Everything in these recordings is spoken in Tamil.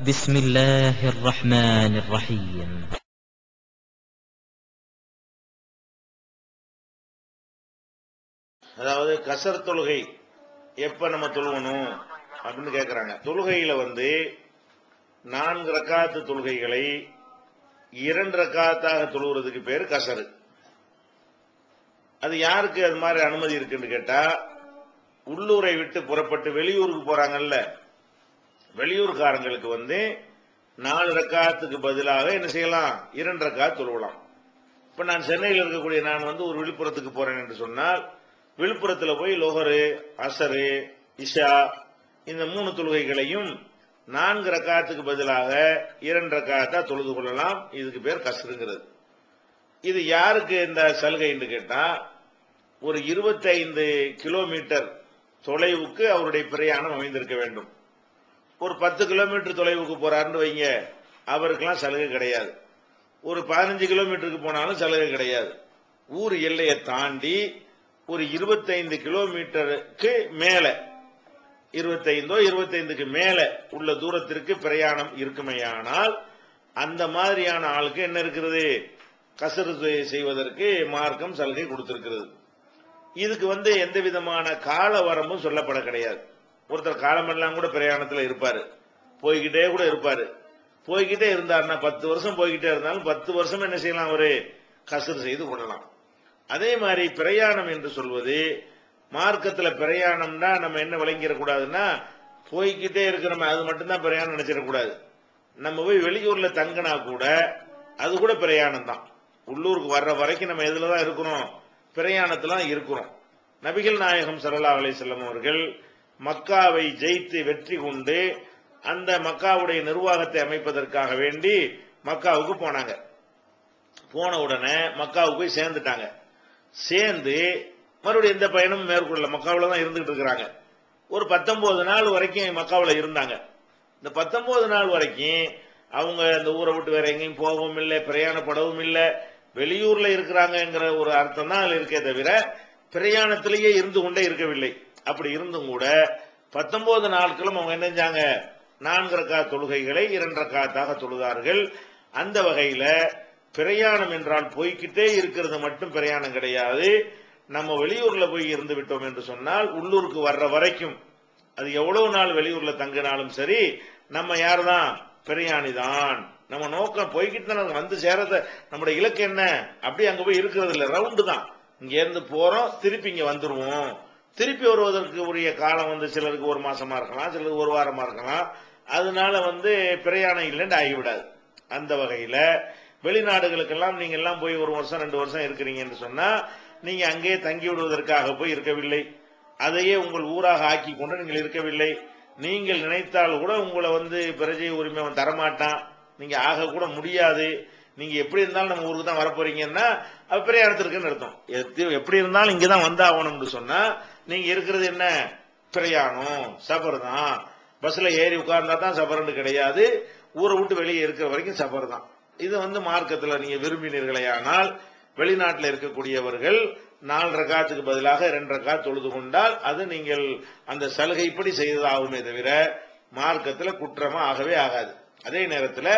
بسم الله الرحمن الرحيم. அதாவது கசர் தொழுகை எப்ப நம்ம தொழுவணும் அப்படின்னு கேட்கறாங்க. தொழுகையில 4 ரக்காத்து தொழுகைகளை 2 ரக்காத்தாக தொழுகிறதுக்கு பேரு கசரு. அது யாருக்கு அது மாதிரி அனுமதி இருக்குன்னு கேட்டா, உள்ளூரை விட்டு புறப்பட்டு வெளியூருக்கு போறாங்கல்ல, வெளியூர்காரங்களுக்கு 4 ரக்காத்துக்கு பதிலாக என்ன செய்யலாம், 2 ரக்காத் தொழுவலாம். இப்ப நான் சென்னையில் இருக்கக்கூடிய நான் ஒரு விழுப்புரத்துக்கு போறேன் என்று சொன்னால், விழுப்புரத்துல போய் லோஹரு, அசரு, இஷா இந்த 3 தொழுகைகளையும் 4 ரக்காத்துக்கு பதிலாக 2 ரக்காத்தா தொழுது கொள்ளலாம். இதுக்கு பேர் கஸ்ருங்கிறது. இது யாருக்கு இந்த சலுகை என்று கேட்டா, ஒரு 25 கிலோமீட்டர் தொலைவுக்கு அவருடைய பிரயாணம் அமைந்திருக்க வேண்டும். ஒரு 10 கிலோமீட்டர் தொலைவுக்கு போறாருன்னு வைங்க, அவருக்கெல்லாம் சலுகை கிடையாது. ஒரு 15 கிலோமீட்டருக்கு போனாலும் சலுகை கிடையாது. ஊர் எல்லையை தாண்டி ஒரு 25 கிலோமீட்டருக்கு மேல, 25க்கு மேல உள்ள தூரத்திற்கு பிரயாணம் இருக்குமையானால், அந்த மாதிரியான ஆளுக்கு என்ன இருக்கிறது, கசரு செய்வதற்கு மார்க்கம் சலுகை கொடுத்திருக்கிறது. இதுக்கு எந்த விதமான கால வரம்பும் சொல்லப்பட கிடையாது. ஒருத்தர் காலமெல்லாம் கூட பிரயாணத்தில் இருப்பாரு, போய்கிட்டே கூட இருப்பாரு. போய்கிட்டே இருந்தாருன்னா 10 வருஷம் போய்கிட்டே இருந்தாலும் 10 வருஷம் என்ன செய்யலாம், அவரு கசரு செய்து கொள்ளலாம். அதே மாதிரி பிரயாணம் என்று சொல்வது, மார்க்கத்தில் பிரயாணம்னா நம்ம என்ன விளங்கிடக்கூடாதுன்னா, போய்கிட்டே இருக்கிறோம் அது மட்டும்தான் பிரயாணம் நினைச்சிடக்கூடாது. நம்ம போய் வெளியூர்ல தங்கினா கூட அது கூட பிரயாணம் தான். உள்ளூருக்கு வர்ற வரைக்கும் நம்ம எதுலதான் இருக்கிறோம், பிரயாணத்துல இருக்கிறோம். நபிகள் நாயகம் ஸல்லல்லாஹு அலைஹி வஸல்லம் அவர்கள் மக்காவை ஜெயித்து வெற்றி கொண்டு அந்த மக்காவுடைய நிர்வாகத்தை அமைப்பதற்காக வேண்டி மக்காவுக்கு போனாங்க. போன உடனே மக்காவுக்கு போய் சேர்ந்துட்டாங்க. சேர்ந்து மறுபடியும் எந்த பயணமும் மேற்கொள்ள மக்காவில் தான் இருந்துகிட்டு இருக்கிறாங்க. ஒரு 19 நாள் வரைக்கும் மக்காவில் இருந்தாங்க. இந்த 19 நாள் வரைக்கும் அவங்க அந்த ஊரை விட்டு வேற எங்கேயும் போகவும் இல்லை, பிரயாணப்படவும் இல்லை, வெளியூர்ல இருக்கிறாங்கிற ஒரு அர்த்தம் தான் அதுல இருக்கே தவிர பிரயாணத்திலேயே இருந்து கொண்டே இருக்கவில்லை. அப்படி இருந்தும் கூட 19 நாட்களும் அவங்க என்ன செஞ்சாங்க, 4 ரக்காத் தொழுகைகளை 2 ரக்காத்தாக தொழுதார்கள். அந்த வகையில பிரயாணம் என்றால் போய்கிட்டே இருக்கிறது மட்டும் பிரயாணம் கிடையாது. நம்ம வெளியூர்ல போய் இருந்து விட்டோம் என்று சொன்னால், உள்ளூருக்கு வர்ற வரைக்கும் அது எவ்வளவு நாள் வெளியூர்ல தங்கினாலும் சரி, நம்ம யாருதான், பிரயாணி தான். நம்ம நோக்கம் போய்கிட்டு தான் சேரத, நம்முடைய இலக்கு என்ன, அப்படி அங்க போய் இருக்கிறது இல்ல, ரவுண்டு தான். இங்க இருந்து போறோம், திருப்பி இங்க வந்துருவோம். திருப்பி வருவதற்கு உரிய காலம் சிலருக்கு 1 மாசமா இருக்கலாம், சிலருக்கு 1 வாரமா இருக்கலாம். அதனால பிரயாணம் இல்லைன்னு ஆகிவிடாது. அந்த வகையில வெளிநாடுகளுக்கெல்லாம் நீங்க எல்லாம் போய் 1 வருஷம் 2 வருஷம் இருக்கிறீங்க என்று சொன்னா, நீங்க அங்கே தங்கி விடுவதற்காக போய் இருக்கவில்லை, அதையே உங்கள் ஊராக ஆக்கி கொண்டு நீங்கள் இருக்கவில்லை. நீங்கள் நினைத்தால் கூட உங்களை பிரஜை உரிமை தரமாட்டான், நீங்க ஆக கூட முடியாது. நீங்க எப்படி இருந்தாலும் நம்ம ஊருக்கு தான் வரப்போறீங்கன்னா அது பிரயாணத்திற்குன்னு அர்த்தம். எப்படி இருந்தாலும் இங்கதான் வந்தாகணும்னு சொன்னா, நீங்க இருக்கிறது என்ன, பிரயாணம், சபர் தான். பஸ்ல ஏறி உட்கார்ந்தா தான் சபர்னு கிடையாது, ஊரை விட்டு வெளியே இருக்கிற வரைக்கும் சபர் தான். இது மார்க்கத்தில் நீங்க விரும்பினீர்களேயானால், வெளிநாட்டில் இருக்கக்கூடியவர்கள் 4 ரக்காத்துக்கு பதிலாக 2 ரக்காத் தொழுது கொண்டால் அது நீங்கள் அந்த சலுகைப்படி செய்ததாகுமே தவிர மார்க்கத்தில் குற்றமா ஆகவே ஆகாது. அதே நேரத்தில்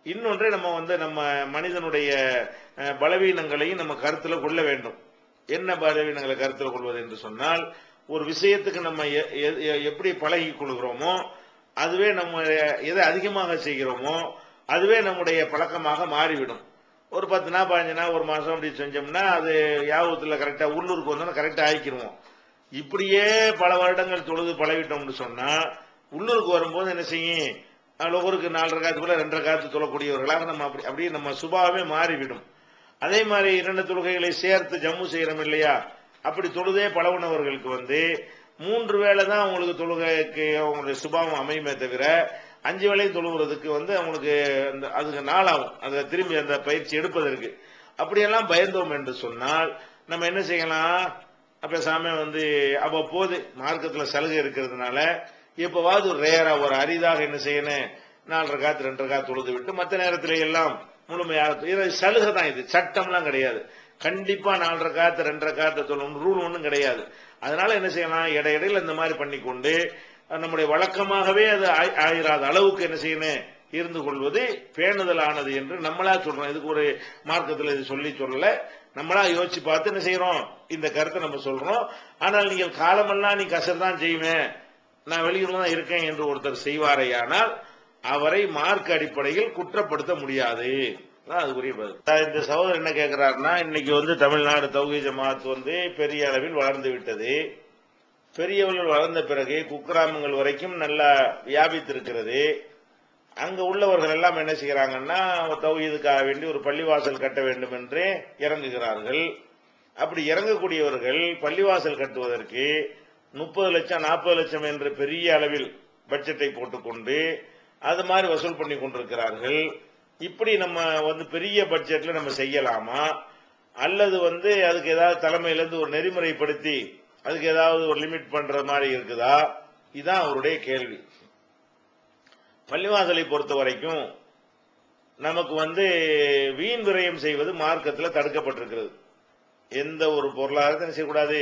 இன்னொன்றை நம்ம மனிதனுடைய பலவீனங்களையும் நம்ம கருத்தில் கொள்ள வேண்டும். என்ன பலவீனங்களை கருத்தில் கொள்வது என்று சொன்னால், ஒரு விஷயத்துக்கு நம்ம எப்படி பழகி கொள்கிறோமோ, அதுவே நம்ம எதை அதிகமாக செய்கிறோமோ அதுவே நம்முடைய பழக்கமாக மாறிவிடும். ஒரு 10 நாள் 15 நாள் 1 மாசம் அப்படி செஞ்சோம்னா அது யாபத்துல கரெக்டா உள்ளூருக்கு வந்தோம்னா கரெக்டா ஆயிக்கிருவோம். இப்படியே பல வருடங்கள் தொழுது பழகிட்டோம்னு சொன்னா, உள்ளூருக்கு வரும்போது என்ன செய்யும், லோகருக்கு 4 ரக்காத்துக்குள்ள 2 ரக்காத்து தொழக்கூடியவர்களாக நம்ம அப்படியே நம்ம சுபாவமே மாறிவிடும். அதே மாதிரி 2 தொழுகைகளை சேர்த்து ஜம்மு செய்யறோம் இல்லையா, அப்படி தொழுதே பழகுனவர்களுக்கு 3 வேளை தான் அவங்களுக்கு தொழுகைக்கு அவங்களுடைய சுபாவம் அமையுமே தவிர 5 வேளையும் தொழுகிறதுக்கு அவங்களுக்கு அதுக்கு நாளாகும், அதை திரும்பி அந்த பயிற்சி எடுப்பதற்கு. அப்படியெல்லாம் பயந்தோம் என்று சொன்னால் நம்ம என்ன செய்யலாம், பேசாம அவ்வப்போது மார்க்கத்தில் சலுகை இருக்கிறதுனால எப்பவாவது ஒரு ரேரா ஒரு அரிதாக என்ன செய்யணும், 4 ரக்காத் 2 ரக்காத் தொழுது விட்டு மற்ற நேரத்தில் எல்லாம் முழுமையாக சலுகை தான். இது சட்டம்லாம் கிடையாது. கண்டிப்பா 4 ரக்காத் 2 ரக்காத் தொழும் ரூல் ஒன்றும் கிடையாது. அதனால என்ன செய்யலாம், இடையிடையில் இந்த மாதிரி பண்ணிக்கொண்டு நம்முடைய வழக்கமாகவே அது ஆயிராத அளவுக்கு என்ன செய்யணும், இருந்து கொள்வது பேணுதலானது என்று நம்மளா சொல்றோம். இதுக்கு ஒரு மார்க்கத்தில் இது சொல்லல, நம்மளா யோசிச்சு பார்த்து என்ன செய்யறோம், இந்த கருத்தை நம்ம சொல்றோம். ஆனால் நீங்கள் காலமெல்லாம் நீ கசர் தான் செய்வேன், நான் வெளியூர்ல தான் இருக்கேன் என்று ஒருத்தர் செய்வாரையானால் அவரை மார்க் அடிப்படையில் குற்றப்படுத்த முடியாது. அதுக்குரிய பதில். இந்த சகோதரர் என்ன கேட்கிறாருன்னா, இன்னைக்கு வந்து தமிழ்நாடு தௌஹீத் ஜமாத் வந்து பெரிய அளவில் வளர்ந்து விட்டது. பெரியவர்கள் வளர்ந்த பிறகு குக்கிராமங்கள் வரைக்கும் நல்லா வியாபித்திருக்கிறது. அங்க உள்ளவர்கள் எல்லாம் என்ன செய்யறாங்கன்னா, தௌஹீதுக்காக வேண்டி ஒரு பள்ளிவாசல் கட்ட வேண்டும் என்று இறங்குகிறார்கள். அப்படி இறங்கக்கூடியவர்கள் பள்ளிவாசல் கட்டுவதற்கு 30 லட்சம் 40 லட்சம் என்று பெரிய அளவில் பட்ஜெட்டை போட்டுக்கொண்டு அது மாதிரி வசூல் பண்ணி கொண்டிருக்கிறார்கள். இப்படி நம்ம வந்து பெரிய பட்ஜெட்ல நம்ம செய்யலாமா, அல்லது வந்து அதுக்கு ஏதாவது தலைமையிலிருந்து ஒரு நெறிமுறைப்படுத்தி அதுக்கு ஏதாவது ஒரு லிமிட் பண்ற மாதிரி இருக்குதா? இதுதான் அவருடைய கேள்வி. பள்ளிவாசலை பொறுத்த வரைக்கும் நமக்கு வந்து வீண் விரயம் செய்வது மார்க்கத்தில் தடுக்கப்பட்டிருக்கிறது. எந்த ஒரு பொருளாதாரத்தை செய்யக்கூடாது,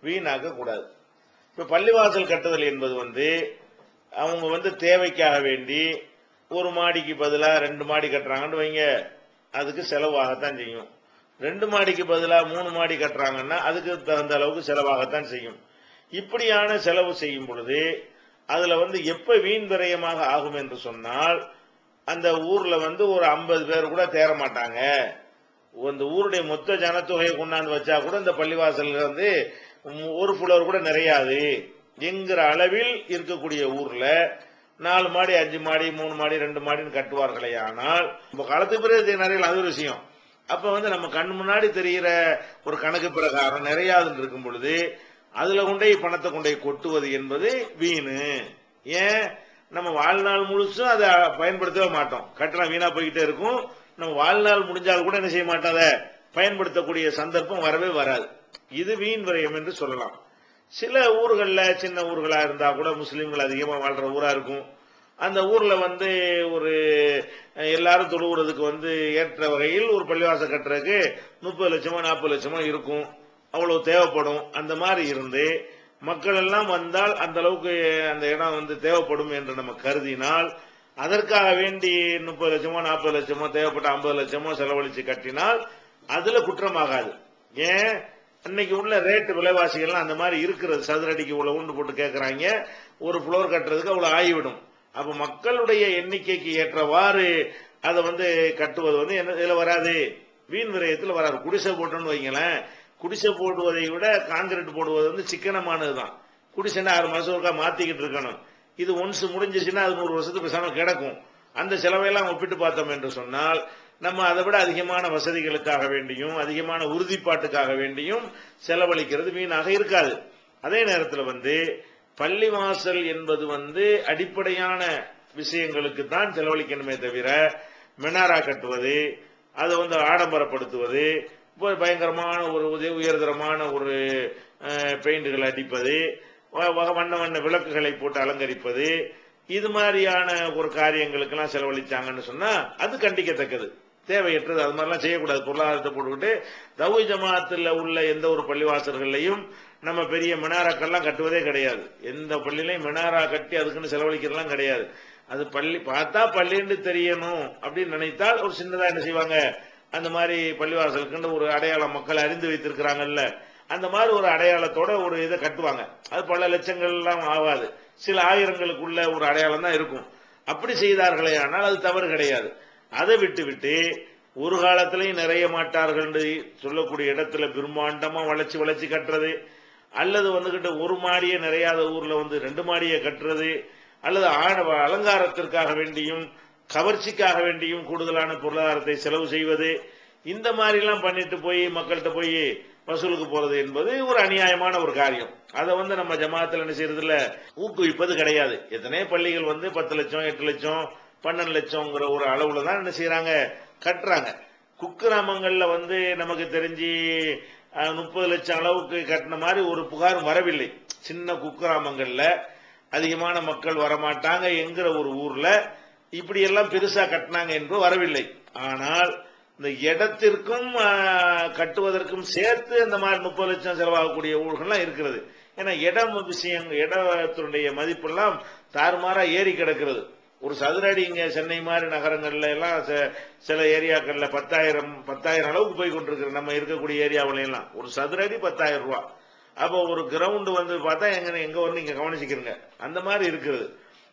வீணாக்க கூடாது. இப்ப பள்ளிவாசல் கட்டுதல் என்பது வந்து அவங்க வந்து தேவைக்காக வேண்டி ஒரு மாடிக்கு பதிலா 2 மாடி கட்டுறாங்கன்னு வைங்க, அதுக்கு செலவாகத்தான் செய்யும். 2 மாடிக்கு பதிலா 3 மாடி கட்டுறாங்கன்னா அதுக்கு தகுந்த அளவுக்கு செலவாகத்தான் செய்யும். இப்படியான செலவு செய்யும் பொழுது அதுல வந்து எப்ப வீண் விரயமாக ஆகும் என்று சொன்னால், அந்த ஊர்ல வந்து ஒரு 50 பேர் கூட தேர மாட்டாங்க. அந்த ஊருடைய மொத்த ஜனத்தொகையை கொண்டாந்து வச்சா கூட இந்த பள்ளிவாசல் வந்து ஒரு புலவர் கூட நிறையாது என்கிற அளவில் இருக்கக்கூடிய ஊர்ல 4 மாடி 5 மாடி 3 மாடி 2 மாடின்னு கட்டுவார்களே. ஆனால் நம்ம காலத்துக்கு பிறகு நிறைய அது ஒரு விஷயம். அப்ப வந்து நம்ம கண் முன்னாடி தெரிகிற ஒரு கணக்கு பிரகாரம் நிறையாதுன்னு இருக்கும் பொழுது அதுல கொண்டே பணத்தை கொண்டே கொட்டுவது என்பது வீணு. ஏன், நம்ம வாழ்நாள் முழுசும் அதை பயன்படுத்தவே மாட்டோம். கட்டணம் வீணா போய்கிட்டே இருக்கும். நம்ம வாழ்நாள் முடிஞ்சால் கூட என்ன செய்ய மாட்டோம், அதை பயன்படுத்தக்கூடிய சந்தர்ப்பம் வரவே வராது. இது வீண் விரயம் என்று சொல்லலாம். சில ஊர்கள்ல சின்ன ஊர்களா இருந்தா கூட முஸ்லீம்கள் அதிகமா வாழ்ற ஊரா இருக்கும். அந்த ஊர்ல வந்து ஒரு எல்லாரும் தொழுவுறதுக்கு வந்து ஏற்ற வகையில் ஒரு பள்ளிவாசல் கட்டுறதுக்கு 30 லட்சமோ 40 லட்சமோ இருக்கும், அவ்வளவு தேவைப்படும். அந்த மாதிரி இருந்து மக்கள் எல்லாம் வந்தால் அந்த அளவுக்கு அந்த இடம் வந்து தேவைப்படும் என்று நம்ம கருதினால், அதற்காக வேண்டி 30 லட்சமோ 40 லட்சமோ தேவைப்பட்ட 50 லட்சமோ செலவழிச்சு கட்டினால் அதுல குற்றமாகாது. ஏன், இன்னைக்கு உள்ள ரேட்டு விலைவாசிகள்லாம் அந்த மாதிரி இருக்கிறது. சதுரடிக்கு இவ்வளவு உண்டு போட்டு கேட்கறாங்க, ஒரு புளோர் கட்டுறதுக்கு அவ்வளவு ஆகிவிடும். அப்ப மக்களுடைய எண்ணிக்கைக்கு ஏற்றவாறு அதை வந்து கட்டுவது வந்து என்ன இதுல வராது, வீண் விரயத்தில் வராது. குடிசை போட்டோன்னு வைங்களேன், குடிசை போடுவதை விட கான்கிரீட் போடுவது வந்து சிக்கனமானதுதான். குடிசைன்னா 6 மாசம் ஒருக்கா மாத்திக்கிட்டு இருக்கணும். இது ஒன்ஸ் முடிஞ்சிச்சுன்னா அது 100 வருஷத்துக்கு பேசாம கிடக்கும். அந்த செலவையெல்லாம் ஒப்பிட்டு பார்த்தோம் என்று சொன்னால் நம்ம அதை விட அதிகமான வசதிகளுக்காக வேண்டியும் அதிகமான உறுதிப்பாட்டுக்காக வேண்டியும் செலவழிக்கிறது வீணாக இருக்காது. அதே நேரத்தில் வந்து பள்ளிவாசல் என்பது வந்து அடிப்படையான விஷயங்களுக்கு தான் செலவழிக்கணுமே தவிர மினாரா கட்டுவது, அதை வந்து ஆடம்பரப்படுத்துவது, பயங்கரமான ஒரு உயர்தரமான ஒரு பெயிண்டுகளை அடிப்பது, வண்ண வண்ண விளக்குகளை போட்டு அலங்கரிப்பது, இது மாதிரியான ஒரு காரியங்களுக்கெல்லாம் செலவழிச்சாங்கன்னு சொன்னா அது கண்டிக்கத்தக்கது, தேவையற்றது. அது மாதிரிலாம் செய்யக்கூடாது. பொருளாதாரத்தை போட்டுக்கிட்டு தௌஹீத் ஜமாத்தில் உள்ள எந்த ஒரு பள்ளிவாசல்களையும் நம்ம பெரிய மினாராக்கள்லாம் கட்டுவதே கிடையாது. எந்த பள்ளியிலையும் மினாரா கட்டி அதுக்குன்னு செலவழிக்கிறதுலாம் கிடையாது. அது பள்ளி பார்த்தா பள்ளின்னு தெரியணும் அப்படின்னு நினைத்தால் ஒரு சின்னதா என்ன செய்வாங்க, அந்த மாதிரி பள்ளிவாசலுக்குன்னு ஒரு அடையாளம் மக்கள் அறிந்து வைத்திருக்கிறாங்கல்ல, அந்த மாதிரி ஒரு அடையாளத்தோட ஒரு இதை கட்டுவாங்க. அது பல லட்சங்கள் எல்லாம் ஆகாது, சில ஆயிரங்களுக்குள்ள ஒரு அடையாளம் தான் இருக்கும். அப்படி செய்தார்களே ஆனால் அது தவறு கிடையாது. அதை விட்டு ஒரு காலத்திலையும் நிறைய மாட்டார்கள் சொல்லக்கூடிய இடத்துல பிரம்மாண்டமா வளைச்சு கட்டுறது, அல்லது வந்துகிட்டு ஒரு மாடியே நிறையாத ஊர்ல வந்து 2 மாடியை கட்டுறது, அல்லது அலங்காரத்திற்காக வேண்டியும் கவர்ச்சிக்காக வேண்டியும் கூடுதலான பொருளாதாரத்தை செலவு செய்வது, இந்த மாதிரி எல்லாம் பண்ணிட்டு போய் மக்கள்கிட்ட போய் வசூலுக்கு போறது என்பது ஒரு அநியாயமான ஒரு காரியம். அதை வந்து நம்ம ஜமாத்தில் என்ன செய்யறதுல ஊக்குவிப்பது கிடையாது. எத்தனை பள்ளிகள் வந்து 10 லட்சம் 8 லட்சம் 12 லட்சம்ங்கிற ஒரு அளவுல தான் என்ன செய்யறாங்க, கட்டுறாங்க. குக்கிராமங்கள்ல வந்து நமக்கு தெரிஞ்சு 30 லட்சம் அளவுக்கு கட்டின மாதிரி ஒரு புகாரும் வரவில்லை. சின்ன குக்கிராமங்கள்ல அதிகமான மக்கள் வரமாட்டாங்க என்கிற ஒரு ஊர்ல இப்படி எல்லாம் பெருசா கட்டினாங்க என்று வரவில்லை. ஆனால் இந்த இடத்திற்கும் கட்டுவதற்கும் சேர்த்து அந்த மாதிரி 30 லட்சம் செலவாகக்கூடிய ஊர்கள்லாம் இருக்கிறது. ஏன்னா இடத்தினுடைய மதிப்பெல்லாம் தாறுமாறா ஏறி கிடக்கிறது. ஒரு சதுர அடி இங்க சென்னை மாதிரி நகரங்கள்ல எல்லாம் சில ஏரியாக்கள்ல 10,000 அளவுக்கு போய் கொண்டிருக்கு. நம்ம இருக்கக்கூடிய ஏரியாவில எல்லாம் ஒரு சதுர அடி 10,000 ரூபாய். அப்போ ஒரு கிரவுண்ட் வந்து பார்த்தா எங்க வந்து இங்க கவனிச்சுக்கிறங்க அந்த மாதிரி இருக்குது.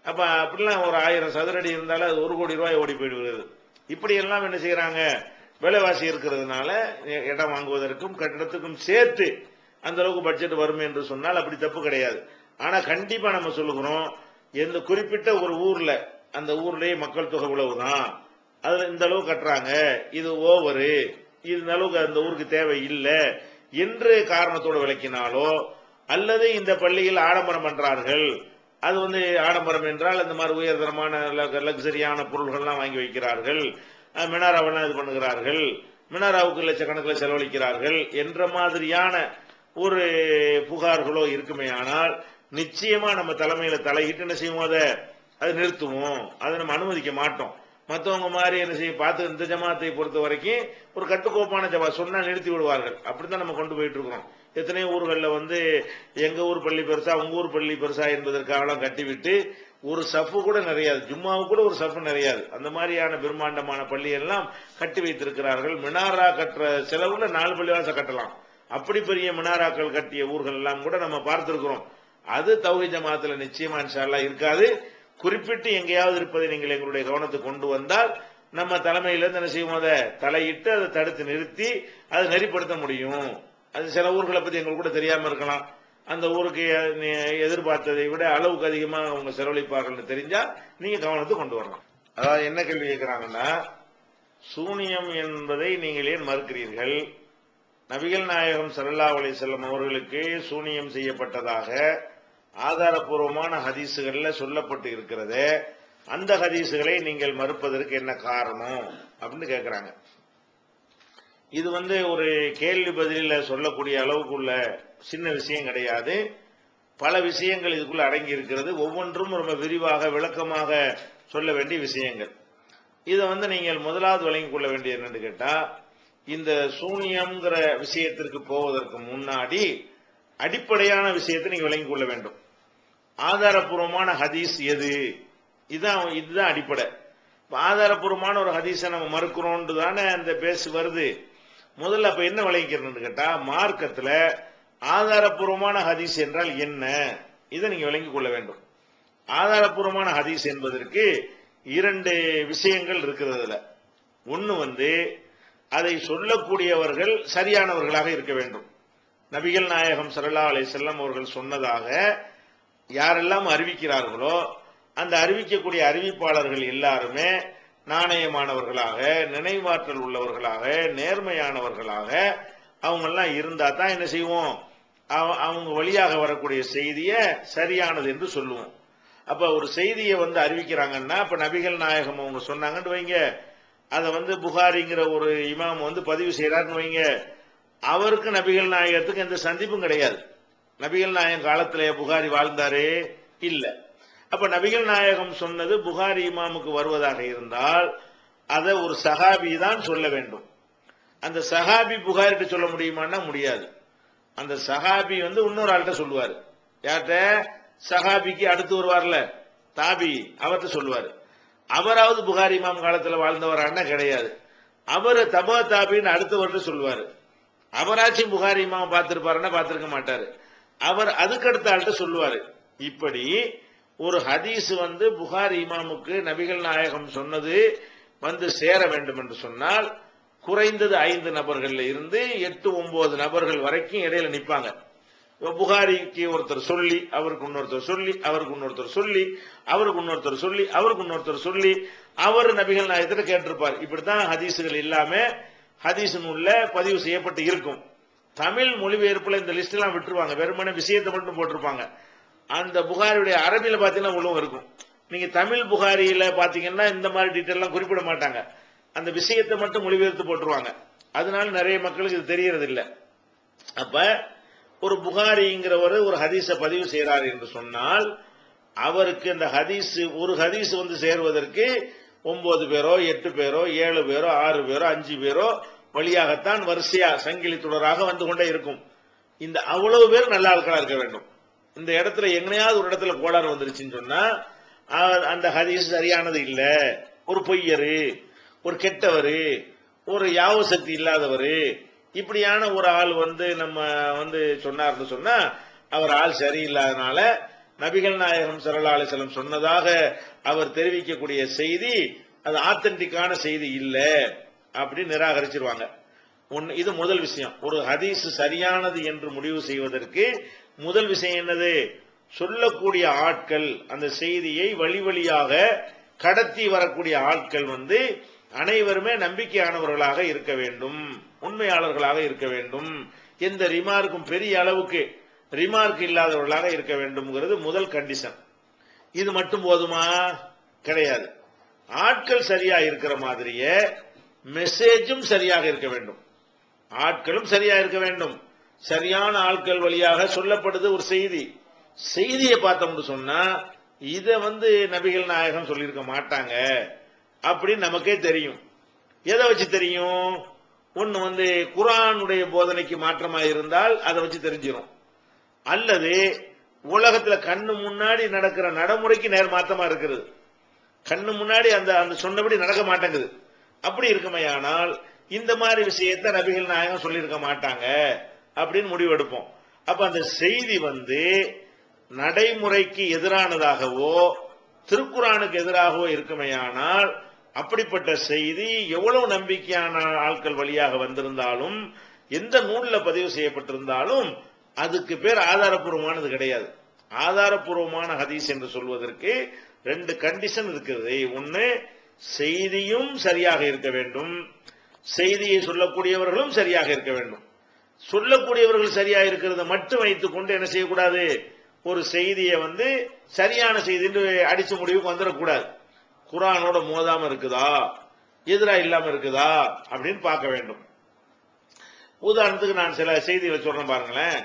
அப்ப அப்படிலாம் ஒரு 1000 சதுர அடி இருந்தாலும் அது 1 கோடி ரூபாய் ஓடி போயிடுகிறது. இப்படி எல்லாம் என்ன செய்யறாங்க, விலைவாசி இருக்கிறதுனால இடம் வாங்குவதற்கும் கட்டிடத்துக்கும் சேர்த்து அந்த அளவுக்கு பட்ஜெட் வரும் என்று சொன்னால் அப்படி தப்பு கிடையாது. ஆனா கண்டிப்பா நம்ம சொல்லுகிறோம், எந்த குறிப்பிட்ட ஒரு ஊர்ல அந்த ஊர்லயே மக்கள் தொகை இவ்வளவுதான், அதுல இந்த அளவு கட்டுறாங்க, இது ஓவரு, இது இந்த அளவுக்கு அந்த ஊருக்கு தேவை இல்லை என்று காரணத்தோடு விளக்கினாலோ, அல்லது இந்த பள்ளியில் ஆடம்பரம் பண்றார்கள், அது வந்து ஆடம்பரம் என்றால் அந்த மாதிரி உயர்தரமான லக்ஸரியான பொருள்கள்லாம் வாங்கி வைக்கிறார்கள், மினாராவெல்லாம் இது பண்ணுகிறார்கள், மினாராவுக்கு லட்சக்கணக்கில் செலவழிக்கிறார்கள் என்ற மாதிரியான ஒரு புகார்களோ இருக்குமே ஆனால் நிச்சயமா நம்ம தலைமையில தலையிட்டு என்ன செய்வோம், அதை நிறுத்துவோம், அதை நம்ம அனுமதிக்க மாட்டோம். மற்றவங்க மாதிரி என்ன செய்ய பார்த்து இந்த ஜமாத்தை பொறுத்த வரைக்கும் ஒரு கட்டுக்கோப்பான ஜமாத் சொன்னா நிறுத்தி விடுவார்கள். அப்படித்தான் நம்ம கொண்டு போயிட்டு இருக்கிறோம். எத்தனையோ ஊர்களில் வந்து எங்க ஊர் பள்ளி பெருசா உங்க ஊர் பள்ளி பெருசா என்பதற்காக கட்டிவிட்டு ஒரு சஃபு கூட நிறையாது, ஜும்மாவுக்கு கூட ஒரு சஃபு நிறையாது, அந்த மாதிரியான பிரம்மாண்டமான பள்ளி எல்லாம் கட்டி வைத்திருக்கிறார்கள். மினாரா கட்டுற செலவுல 4 பள்ளிவாசல் கட்டலாம். அப்படி பெரிய மினாராக்கள் கட்டிய ஊர்கள் எல்லாம் கூட நம்ம பார்த்திருக்கிறோம். அது தௌஹீத் ஜமாத்துல நிச்சயமா இன்ஷா அல்லாஹ் இருக்காது. குறிப்பிட்டு எங்கேயாவது இருப்பதை நீங்கள் எங்களுடைய கவனத்துக்கு கொண்டு வந்தால் நம்ம தலைமையில என்ன செய்வோம், அதை தலையிட்டு அதை தடுத்து நிறுத்தி அதை நெறிப்படுத்த முடியும். அது சில ஊர்களை பத்தி எங்களுக்கு கூட தெரியாம இருக்கலாம். அந்த ஊருக்கு எதிர்பார்த்ததை விட அளவுக்கு அதிகமாக அவங்க செலவழிப்பார்கள் தெரிஞ்சா நீங்க கவனத்துக்கு கொண்டு வரலாம். அதாவது என்ன கேள்வி கேட்கிறாங்கன்னா, சூனியம் என்பதை நீங்கள் ஏன் மறுக்கிறீர்கள்? நபிகள் நாயகம் ஸல்லல்லாஹு அலைஹி வஸல்லம் அவர்களுக்கு சூனியம் செய்யப்பட்டதாக ஆதாரபூர்வமான ஹதீசுகள்ல சொல்லப்பட்டு இருக்கிறது. அந்த ஹதீசுகளை நீங்கள் மறுப்பதற்கு என்ன காரணம் அப்படின்னு கேட்கிறாங்க. இது வந்து ஒரு கேள்வி பதிலில் சொல்லக்கூடிய அளவுக்குள்ள சின்ன விஷயம் கிடையாது. பல விஷயங்கள் இதுக்குள்ள அடங்கி இருக்கிறது. ஒவ்வொன்றும் ரொம்ப விரிவாக விளக்கமாக சொல்ல வேண்டிய விஷயங்கள். இதை வந்து நீங்கள் முதலாவது விளங்கிக் கொள்ள வேண்டிய என்னன்னு கேட்டா, இந்த சூனியம்ங்கிற விஷயத்திற்கு போவதற்கு முன்னாடி அடிப்படையான விஷயத்தை நீங்க விளங்கிக் கொள்ள வேண்டும். ஆதாரபூர்வமான ஹதீஸ் எது, இதுதான் அடிப்படை. ஆதாரபூர்வமான ஒரு ஹதீஸை நம்ம மறுக்கிறோம்னு தானே அந்த பேசு வருது. முதல்ல அப்ப என்ன விளங்கிக்கிறேன்னு கேட்டா, மார்க்கத்துல ஆதாரபூர்வமான ஹதீஸ் என்றால் என்ன, இதை நீங்க விளங்கிக் கொள்ள வேண்டும். ஆதாரபூர்வமான ஹதீஸ் என்பதற்கு 2 விஷயங்கள் இருக்கிறதுல. ஒன்னு வந்து அதை சொல்லக்கூடியவர்கள் சரியானவர்களாக இருக்க வேண்டும். நபிகள் நாயகம் ஸல்லல்லாஹு அலைஹி வஸல்லம் அவர்கள் சொன்னதாக யாரெல்லாம் அறிவிக்கிறார்களோ அந்த அறிவிக்கக்கூடிய அறிவிப்பாளர்கள் எல்லாருமே நாணயமானவர்களாக, நினைவாற்றல் உள்ளவர்களாக, நேர்மையானவர்களாக அவங்க எல்லாம் இருந்தா தான் என்ன செய்வோம், அவங்க வழியாக வரக்கூடிய செய்தியை சரியானது என்று சொல்லுவோம். அப்ப ஒரு செய்தியை வந்து அறிவிக்கிறாங்கன்னா, இப்ப நபிகள் நாயகம் அவங்க சொன்னாங்கன்னு வைங்க, அதை வந்து புகாரிங்கிற ஒரு இமாம் வந்து பதிவு செய்யறாருன்னு வைங்க, அவருக்கு நபிகள் நாயகத்துக்கு எந்த சந்திப்பும் கிடையாது. நபிகள் நாயகம் காலத்திலே புகாரி வாழ்ந்தாரே இல்ல. அப்ப நபிகள் நாயகம் சொன்னது புகாரி இமாமுக்கு வருவதாக இருந்தால் அதை ஒரு சஹாபி தான் சொல்ல வேண்டும். அந்த சஹாபி புகாரிட்ட சொல்ல முடியுமான்னா முடியாது. அந்த சஹாபி வந்து இன்னொரு ஆள்கிட்ட சொல்லுவாரு. யார்கிட்ட? சஹாபிக்கு அடுத்து வருவார்ல தாபி, அவர்கிட்ட சொல்லுவாரு. அவராவது புகாரி இமாம் காலத்துல வாழ்ந்தவரான கிடையாது. அவர் தபா தாபின்னு அடுத்தவர்கிட்ட சொல்லுவாரு. அவராச்சும் புகாரி இமாம் பார்த்திருப்பாருன்னா பார்த்திருக்க மாட்டாரு. அவர் அதுக்கு அடுத்த ஆள்கிட்ட சொல்லுவாரு. இப்படி ஒரு ஹதீஸ் வந்து புகாரி இமாமுக்கு நபிகள் நாயகம் சொன்னது வந்து சேர வேண்டும் என்று சொன்னால் குறைந்தது 5 நபர்கள் இருந்து 8-9 நபர்கள் வரைக்கும் இடையில நிற்பாங்க. புகாரிக்கு ஒருத்தர் சொல்லி, அவருக்கு இன்னொருத்தர் சொல்லி, அவருக்கு இன்னொருத்தர் சொல்லி, அவருக்கு இன்னொருத்தர் சொல்லி, அவருக்கு இன்னொருத்தர் சொல்லி, அவர் நபிகள் நாயகத்தை கேட்டிருப்பார். இப்படித்தான் ஹதீஸுகள் இல்லாம ஹதீஸ் நூல்ல பதிவு செய்யப்பட்டு இருக்கும். தமிழ் மொழிபெயர்ப்புல இந்த லிஸ்ட் எல்லாம் விட்டுருவாங்க, வெறுமனே விஷயத்தை மட்டும் போட்டிருப்பாங்க. அந்த புகாரியுடைய அரபியில பாத்தீங்கன்னா உலகம் இருக்கும். நீங்க தமிழ் புகாரியில பாத்தீங்கன்னா இந்த மாதிரி டீட்டெயில் எல்லாம் குறிப்பிட மாட்டாங்க, அந்த விஷயத்தை மட்டும் மொழிபெயர்த்து போட்டுருவாங்க. அதனால நிறைய மக்களுக்கு இது தெரியறது இல்லை. அப்ப ஒரு புகாரிங்கிறவர் ஒரு ஹதீஸை பதிவு செய்யறாரு என்று சொன்னால் அவருக்கு அந்த ஹதீஸ் ஒரு ஹதீஸ் வந்து சேர்வதற்கு 9 பேரோ 8 பேரோ 7 பேரோ 6 பேரோ 5 பேரோ வழியாகத்தான் வரிசையா சங்கிலி தொடராக வந்து கொண்டே இருக்கும். இந்த அவ்வளவு பேர் நல்ல ஆட்களா இருக்க வேண்டும். இந்த இடத்துல எங்கனையாவது ஒரு இடத்துல கோளாறு வந்துருச்சுன்னு சொன்னா அந்த ஹதீஸ் சரியானது இல்ல, ஒரு பொய்யரு, ஒரு கெட்டவரு, ஒரு யாவ சக்தி இல்லாதவரு, இப்படியான ஒரு ஆள் வந்து நம்ம வந்து சொன்னார்னு சொன்னா அவர் ஆள் சரியில்லாதனால நபிகள் நாயகம் ஸல்லல்லாஹு அலைஹி வஸல்லம் சொன்னதாக அவர் தெரிவிக்கக்கூடிய செய்தி அது ஆத்தென்டிக்கான செய்தி இல்ல அப்படி நிராகரிச்சிருவாங்க. இது முதல் விஷயம். ஒரு ஹதீஸ் சரியானது என்று முடிவு செய்வதற்கு முதல் விஷயம் என்னது? சொல்லக்கூடிய ஆட்கள், அந்த செய்தியை வழி வழியாக கடத்தி வரக்கூடிய ஆட்கள் வந்து அனைவருமே நம்பிக்கையானவர்களாக இருக்க வேண்டும், உண்மையாளர்களாக இருக்க வேண்டும், எந்த ரிமார்க்கும் பெரிய அளவுக்கு ரிமார்க் இல்லாதவர்களாக இருக்க வேண்டும்ங்கிறது முதல் கண்டிஷன். இது மட்டும் போதுமா? கிடையாது. ஆட்கள் சரியா இருக்கிற மாதிரியே மெசேஜும் சரியாக இருக்க வேண்டும், ஆட்களும் சரியா இருக்க வேண்டும். சரியான ஆட்கள் வழியாக சொல்லப்படுது ஒரு செய்தி, செய்தியை பார்த்தோம்னு சொன்னா இத வந்து நபிகள் நாயகம் சொல்லியிருக்க மாட்டாங்க அப்படின்னு நமக்கே தெரியும். எதை வச்சு தெரியும்? ஒன்னு வந்து குர்ஆனுடைய போதனைக்கு மாற்றமா இருந்தால் அதை வச்சு தெரிஞ்சிடும், அல்லது உலகத்துல கண்ணு முன்னாடி நடக்கிற நடைமுறைக்கு நேர் மாற்றமா இருக்கிறது, கண்ணு முன்னாடி அந்த அந்த சொன்னபடி நடக்க மாட்டேங்குது, அப்படி இருக்குமையானால் இந்த மாதிரி விஷயத்தை நபிகள் நாயகம் சொல்லியிருக்க மாட்டாங்க அப்படின்னு முடிவெடுப்போம். அப்ப அந்த செய்தி வந்து நடைமுறைக்கு எதிரானதாகவோ திருக்குர்ஆனுக்கு எதிராகவோ இருக்குமையானால் அப்படிப்பட்ட செய்தி எவ்வளவு நம்பிக்கையான ஆட்கள் வழியாக வந்திருந்தாலும், எந்த நூல்ல பதிவு செய்யப்பட்டிருந்தாலும் அதுக்கு பேர் ஆதாரப்பூர்வமானது கிடையாது. ஆதாரப்பூர்வமான ஹதீஸ் என்று சொல்வதற்கு ரெண்டு கண்டிஷன் இருக்கிறது. ஒன்னு, செய்தியும் சரியாக இருக்க வேண்டும், செய்தியை சொல்லக்கூடியவர்களும் சரியாக இருக்க வேண்டும். சொல்லக்கூடியவர்கள் சரியாக இருக்கிறத மட்டும் வைத்துக் கொண்டு என்ன செய்யக்கூடாது? ஒரு செய்தியை வந்து சரியான செய்தி அடிச்சு முடிவுக்கு வந்துடக்கூடாது. குர்ஆனோட மோதாம இருக்குதா, எதிரா இல்லாம இருக்குதா அப்படின்னு பார்க்க வேண்டும். உதாரணத்துக்கு நான் சில செய்திகளை சொல்றேன் பாருங்களேன்.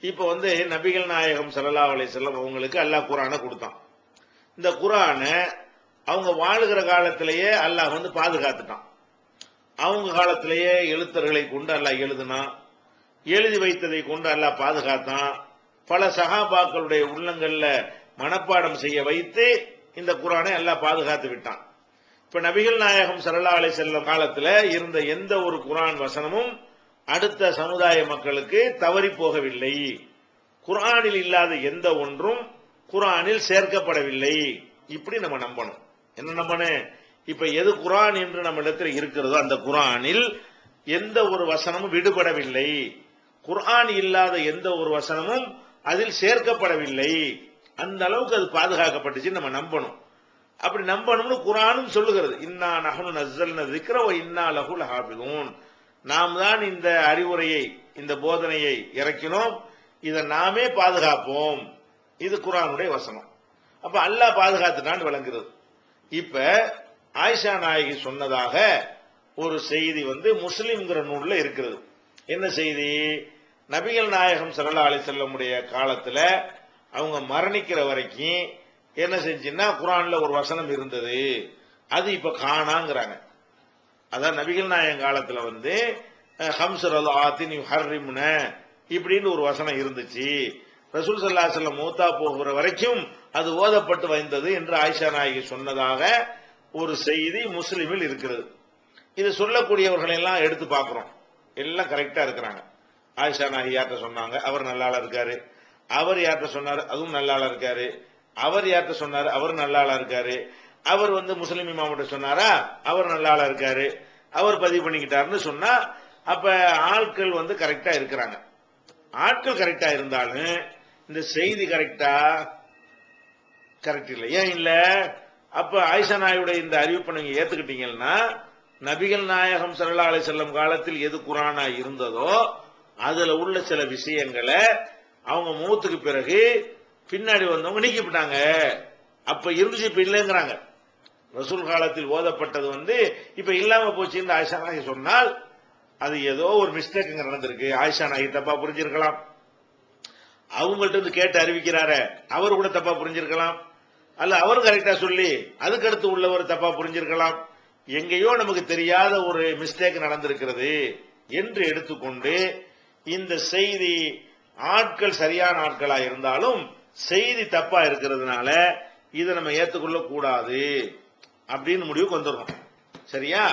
இப்ப வந்து நபிகள் நாயகம் ஸல்லல்லாஹு அலைஹி வஸல்லம் அவங்களுக்கு அல்லாஹ் குர்ஆனை கொடுத்தான். இந்த குர்ஆனை அவங்க வாழுகிற காலத்திலேயே அல்லாஹ் வந்து பாதுகாத்துட்டான். அவங்க காலத்திலேயே எழுத்தர்களை கொண்டு அல்லாஹ் எழுதினான், எழுதி வைத்ததை கொண்டு அல்லாஹ் பாதுகாத்தான். பல சஹாபாக்களுடைய உள்ளங்கள்ல மனப்பாடம் செய்ய வைத்து இந்த குர்ஆனை அல்லாஹ் பாதுகாத்து விட்டான். இப்ப நபிகள் நாயகம் ஸல்லல்லாஹு அலைஹி வஸல்லம் காலத்துல இருந்த எந்த ஒரு குர்ஆன் வசனமும் அடுத்த சமுதாய மக்களுக்கு தவறி போகவில்லை. குர்ஆனில் இல்லாத எந்த ஒன்றும் குர்ஆனில் சேர்க்கப்படவில்லை. இப்படி நம்ம நம்பணும். என்ன நம்பணும்? இப்ப எது குர்ஆன் என்று நம்ம இடத்துல இருக்கிறதோ அந்த குர்ஆனில் எந்த ஒரு வசனமும் விடுபடவில்லை, குர்ஆன் இல்லாத எந்த ஒரு வசனமும் அதில் சேர்க்கப்படவில்லை, அந்த அளவுக்கு அது பாதுகாக்கப்பட்டுச்சு நம்ம நம்பணும். அப்படி நம்பணும்னு குர்ஆனும் சொல்லுகிறது. இன்னா நஹ்னு நஸ்ஸல்னா ذிக்ர வ இன்னா லஹு லஹாஃபிதூன். நாம் தான் இந்த அறிவுரையை, இந்த போதனையை இறக்கினோம், இதை நாமே பாதுகாப்போம். இது குர்ஆனுடைய வசனம். அப்ப அல்லாஹ் பாதுகாத்துட்டான்னு விளங்குறது. இப்ப ஆயிஷா நாயகி சொன்னதாக ஒரு செய்தி வந்து முஸ்லிம்ங்கிற நூல்ல இருக்கிறது. என்ன செய்தி? நபிகள் நாயகம் ஸல்லல்லாஹு அலைஹி வஸல்லம் உடைய காலத்துல அவங்க மரணிக்கிற வரைக்கும் என்ன செஞ்சுன்னா குர்ஆன்ல ஒரு வசனம் இருந்தது, அது இப்ப காணாங்கிறாங்க. அதான் நபிகள் நாயகம் காலத்துல வந்து ஹம்ஸ் ரலாத்தின் யுஹர்ரிமுன இப்படின்னு ஒரு வசனம் இருந்துச்சு, ரசூல் ஸல்லல்லாஹு அலைஹி வஸல்லம் மூத்தா போகிற வரைக்கும் அது ஓதப்பட்டு வந்தது என்று ஆயிஷா நாயகி சொன்னதாக ஒரு செய்தி முஸ்லிமில் இருக்கிறது. இது சொல்லக்கூடியவர்கள் எல்லாம் எடுத்து பார்க்கிறோம், எல்லாம் கரெக்டா இருக்கிறாங்க. ஆயிஷா நாயகி யார்கிட்ட சொன்னாங்க, அவர் நல்லாளா இருக்காரு. அவர் யார்கிட்ட சொன்னாரு, அதுவும் நல்லாளா இருக்காரு. அவர் யார்கிட்ட சொன்னாரு, அவர் நல்லாளா இருக்காரு. அவர் வந்து முஸ்லிம் இமாம்கிட்ட சொன்னாரா, அவர் நல்லாளா இருக்காரு. அவர் பதிவு பண்ணிக்கிட்டாருன்னு சொன்னா அப்ப ஆட்கள் வந்து கரெக்டா இருக்கிறாங்க. ஆட்கள் கரெக்டா இருந்தாலும் இந்த செய்தி கரெக்டா? கரெக்ட் இல்லை. ஏன் இல்ல? அப்ப ஆயிஷா நாயுடைய இந்த அறிவிப்பை நீங்க ஏத்துக்கிட்டீங்கன்னா நபிகள் நாயகம் ஸல்லல்லாஹு அலைஹி வஸல்லம் காலத்தில் எது குர்ஆனா இருந்ததோ அதுல உள்ள சில விஷயங்களை அவங்க மூத்துக்கு பிறகு பின்னாடி வந்தவங்க நீக்கிவிட்டாங்க. அப்ப இருந்துச்சு, இப்ப இல்லைங்கிறாங்க. ரசூல் காலத்தில் ஓதப்பட்டது வந்து இப்ப இல்லாம போச்சுன்னு ஆயிஷா நாயகி சொன்னால் அது ஏதோ ஒரு மிஸ்டேக் நடந்திருக்கு. ஆயிஷா நாயகி தப்பா புரிஞ்சிருக்கலாம், அவங்கள்ட்ட இருந்து கேட்டு அறிவிக்கிறாரு அவர் கூட தப்பா புரிஞ்சிருக்கலாம், அல்ல அவர் கரெக்டா சொல்லி அதுக்கடுத்து உள்ளவர் தப்பா புரிஞ்சிருக்கலாம். எங்கேயோ நமக்கு தெரியாத ஒரு மிஸ்டேக் நடந்திருக்கிறது என்று எடுத்துக்கொண்டு இந்த செய்தி ஆட்கள் சரியான ஆட்களா இருந்தாலும் செய்தி தப்பா இருக்கிறதுனால இதை நம்ம ஏத்துக்கொள்ள கூடாது அப்படின்னு முடிவுக்கு வந்துடும். சரியா?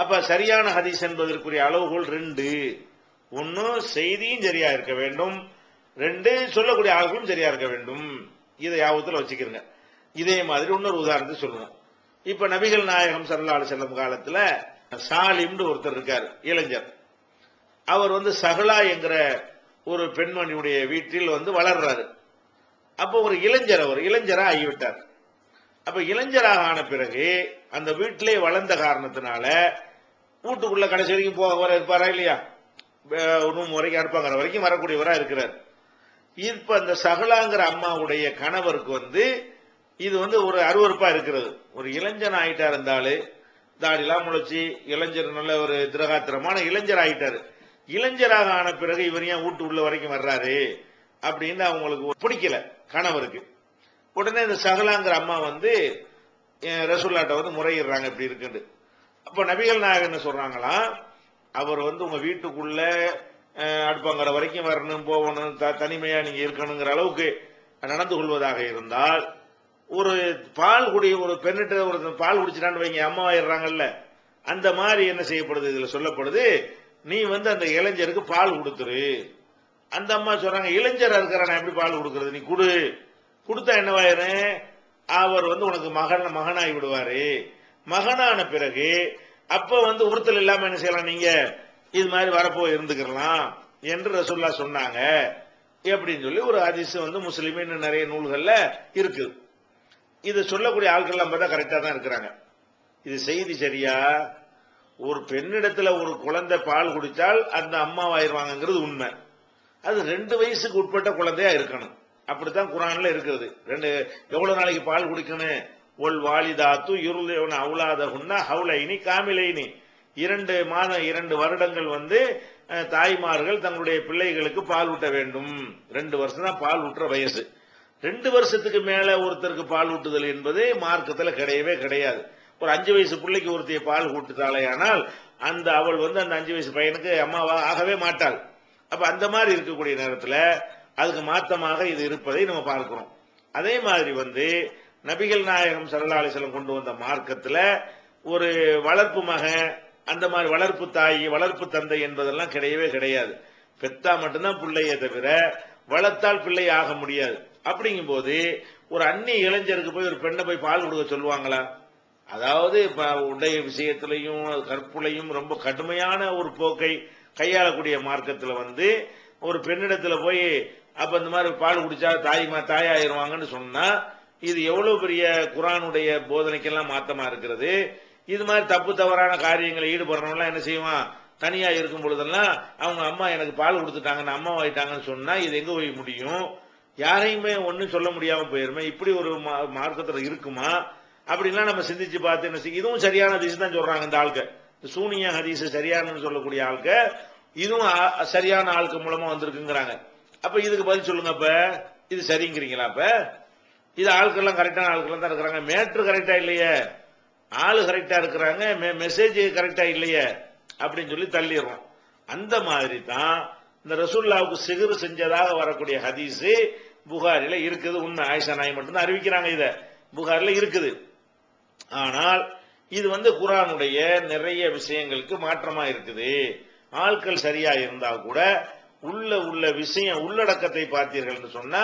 அப்ப சரியான ஹதீஸ் என்பதற்குரிய அளவுகோல் ரெண்டு. ஒன்னு செய்தியும் சரியா இருக்க வேண்டும், ரெண்டு சொல்லக்கூடிய ஆள்களும் சரியா இருக்க வேண்டும். இதை யாபத்துல வச்சுக்கிறங்க. இதே மாதிரி இன்னொரு உதாரணத்தை சொல்லுவோம். இப்ப நபிகள் நாயகம் ஸல்லல்லாஹு அலைஹி வஸல்லம் காலத்துல சாலிம்னு ஒருத்தர் இருக்கார், இளைஞர். அவர் சஹலா என்கிற ஒரு பெண்மணியுடைய வீட்டில் வளர்றாரு. அப்போ ஒரு இளைஞர், அவர் இளைஞரா ஆகிவிட்டார். அப்ப இளைஞராக ஆன பிறகு அந்த வீட்டிலே வளர்ந்த காரணத்தினால வீட்டுக்குள்ள கடைசி வரைக்கும் போக வர இருப்பாரா இல்லையா, ரூம் வரைக்கும் அனுப்பாங்கிற வரைக்கும் வரக்கூடியவரா இருக்கிறார். இப்ப அந்த சகலாங்கிற அம்மாவுடைய கணவருக்கு இது ஒரு அருவருப்பா இருக்கிறது. ஒரு இளைஞன் ஆயிட்டார், இருந்தாலும் தாடிலாம் முளைச்சி இளைஞர், நல்ல ஒரு திரகாத்திரமான இளைஞர் ஆயிட்டாரு. இளைஞராக ஆன பிறகு இவர் ஏன் வீட்டு உள்ள வரைக்கும் வர்றாரு அப்படின்னு அவங்களுக்கு பிடிக்கல கணவருக்கு. உடனே இந்த சகலாங்கிற அம்மா ரசூலுல்லாஹ்ட்ட முறையிடுறாங்க இப்படி இருக்குது. அப்ப நபிகள் நாயகம் என்ன சொல்றாங்களா, அவர் உங்க வீட்டுக்குள்ள அடுப்பாங்கிற வரைக்கும் வரணும், போகணும், தனிமையா நீங்க இருக்கணுங்கிற அளவுக்கு நடந்து கொள்வதாக இருந்தால், ஒரு பால் குடி ஒரு பெண்ணிட்ட ஒரு பால் குடிச்சிட்டான்னு வைங்க, அம்மாவாயிடுறாங்கல்ல, அந்த மாதிரி என்ன செய்யப்படுது, இதுல சொல்லப்படுது, நீ அந்த இளைஞருக்கு பால் கொடுத்துரு. அந்த அம்மா சொல்றாங்க, இளைஞரா இருக்கிறான் எப்படி பால் கொடுக்கறது, நீ குடு, கொடுத்தா என்னவாயிரு, அவர் உனக்கு மகனாகி விடுவாரு. மகனான பிறகு அப்ப உறுத்தல் இல்லாம என்ன செய்யலாம், நீங்க இது மாதிரி வரப்போ இருந்துக்கலாம் என்று ரசூலுல்லாஹ் சொன்னாங்க எப்படின்னு சொல்லி ஒரு ஹதீஸ் முஸ்லிமின் நிறைய நூல்கள்ல இருக்குது. இது சொல்லக்கூடிய ஆட்கள் பார்த்தா கரெக்டா தான் இருக்கிறாங்க. இது செய்தி சரியா? ஒரு பெண்ணிடத்துல ஒரு குழந்தை பால் குடித்தால் அந்த அம்மாவாயிருவாங்கிறது உண்மை. அது 2 வயசுக்கு உட்பட்ட குழந்தையா இருக்கணும், அப்படித்தான் குர்ஆன்ல இருக்கிறது. எவ்வளவு நாளைக்கு பால் குடிக்கணும், ஒல் வாலிதாத்து யுர்லிஉன அவுலாதஹுன்ன ஹவுலைனி காமிலைனி, 2 மாதம் 2 வருடங்கள் தாய்மார்கள் தங்களுடைய பிள்ளைகளுக்கு பால் ஊட்ட வேண்டும். 2 வருஷம் தான் பால் ஊட்டுற வயசு. 2 வருஷத்துக்கு மேல ஒருத்தருக்கு பால் ஊட்டுதல் என்பது மார்க்கத்துல கிடையவே கிடையாது. ஒரு 5 வயசு பிள்ளைக்கு ஒருத்தைய பால் ஊட்டுத்தாலே, ஆனால் அந்த அவள் அந்த 5 வயசு பையனுக்கு அம்மாவா ஆகவே மாட்டாள். அப்ப அந்த மாதிரி இருக்கக்கூடிய நேரத்துல அதுக்கு மாத்தமாக இது இருப்பதை நம்ம பார்க்கிறோம். அதே மாதிரி நபிகள் நாயகம் ஸல்லல்லாஹு அலைஹி வஸல்லம் கொண்டு வந்த மார்க்கத்துல ஒரு வளர்ப்பு மகன், அந்த மாதிரி வளர்ப்பு தாய், வளர்ப்பு தந்தை என்பதெல்லாம் கிடையவே கிடையாது. பெத்தா மட்டும்தான் பிள்ளையே தவிர வளர்த்தால் பிள்ளை ஆக முடியாது. அப்படிங்கும் போது ஒரு அந்நிய இளைஞருக்கு போய் ஒரு பெண்ணை போய் பால் கொடுக்க சொல்லுவாங்களா? அதாவது உடைய விஷயத்திலையும் கற்புலையும் ரொம்ப கடுமையான ஒரு போக்கை கையாளக்கூடிய மார்க்கத்துல ஒரு பெண்ணிடத்துல போய் அப்ப இந்த மாதிரி பால் குடிச்சா தாயாயிருவாங்கன்னு சொன்னா இது எவ்வளவு பெரிய குர்ஆனுடைய போதனைக்கெல்லாம் மாத்தமா இருக்கிறது. இது மாதிரி தப்பு தவறான காரியங்களை ஈடுபடுறவங்க என்ன செய்வான், தனியா இருக்கும் பொழுதெல்லாம் அவங்க அம்மா எனக்கு பால் கொடுத்துட்டாங்க, அம்மா ஆயிட்டாங்கன்னு சொன்னா இது எங்க போய் முடியும்? யாரையுமே ஒன்னும் சொல்ல முடியாம போயிருமே. இப்படி ஒரு மார்க்கத்துல இருக்குமா அப்படின்லாம் நம்ம சிந்திச்சு பார்த்து என்ன செய்யும். இதுவும் சரியான ஹதீஸ் தான் சொல்றாங்க இந்த ஆளுக்கு. சூனியா ஹதீஸ் சரியானு சொல்லக்கூடிய ஆளுக்கு இதுவும் சரியான ஆளுக்கு மூலமா வந்திருக்குங்கிறாங்க. அப்ப இதுக்கு பதில் சொல்லுங்க. அப்ப இது சரிங்கிறீங்களா? அப்ப இது ஆட்கள்லாம் கரெக்டான ஆட்கள் தான் இருக்கிறாங்க, மேட்ரு கரெக்டா இல்லையே, ஆளு கரெக்டா இருக்கிறாங்க, மெசேஜ் கரெக்டா இல்லையே அப்படின்னு சொல்லி தள்ளிடுறோம். அந்த மாதிரி தான் இந்த ரசூலுல்லாஹ்வுக்கு சிஹ்ர் செஞ்சதாக வரக்கூடிய ஹதீஸ் புகாரில இருக்குது. உண்மை, ஆயிஷா நாய் மட்டும்தான் அறிவிக்கிறாங்க, இத புகாரில இருக்குது. ஆனால் இது குர்ஆனுடைய நிறைய விஷயங்களுக்கு மாற்றமா இருக்குது. ஆட்கள் சரியா இருந்தா கூட உள்ள விஷயம் உள்ளடக்கத்தை பார்த்தீர்கள் சொன்னா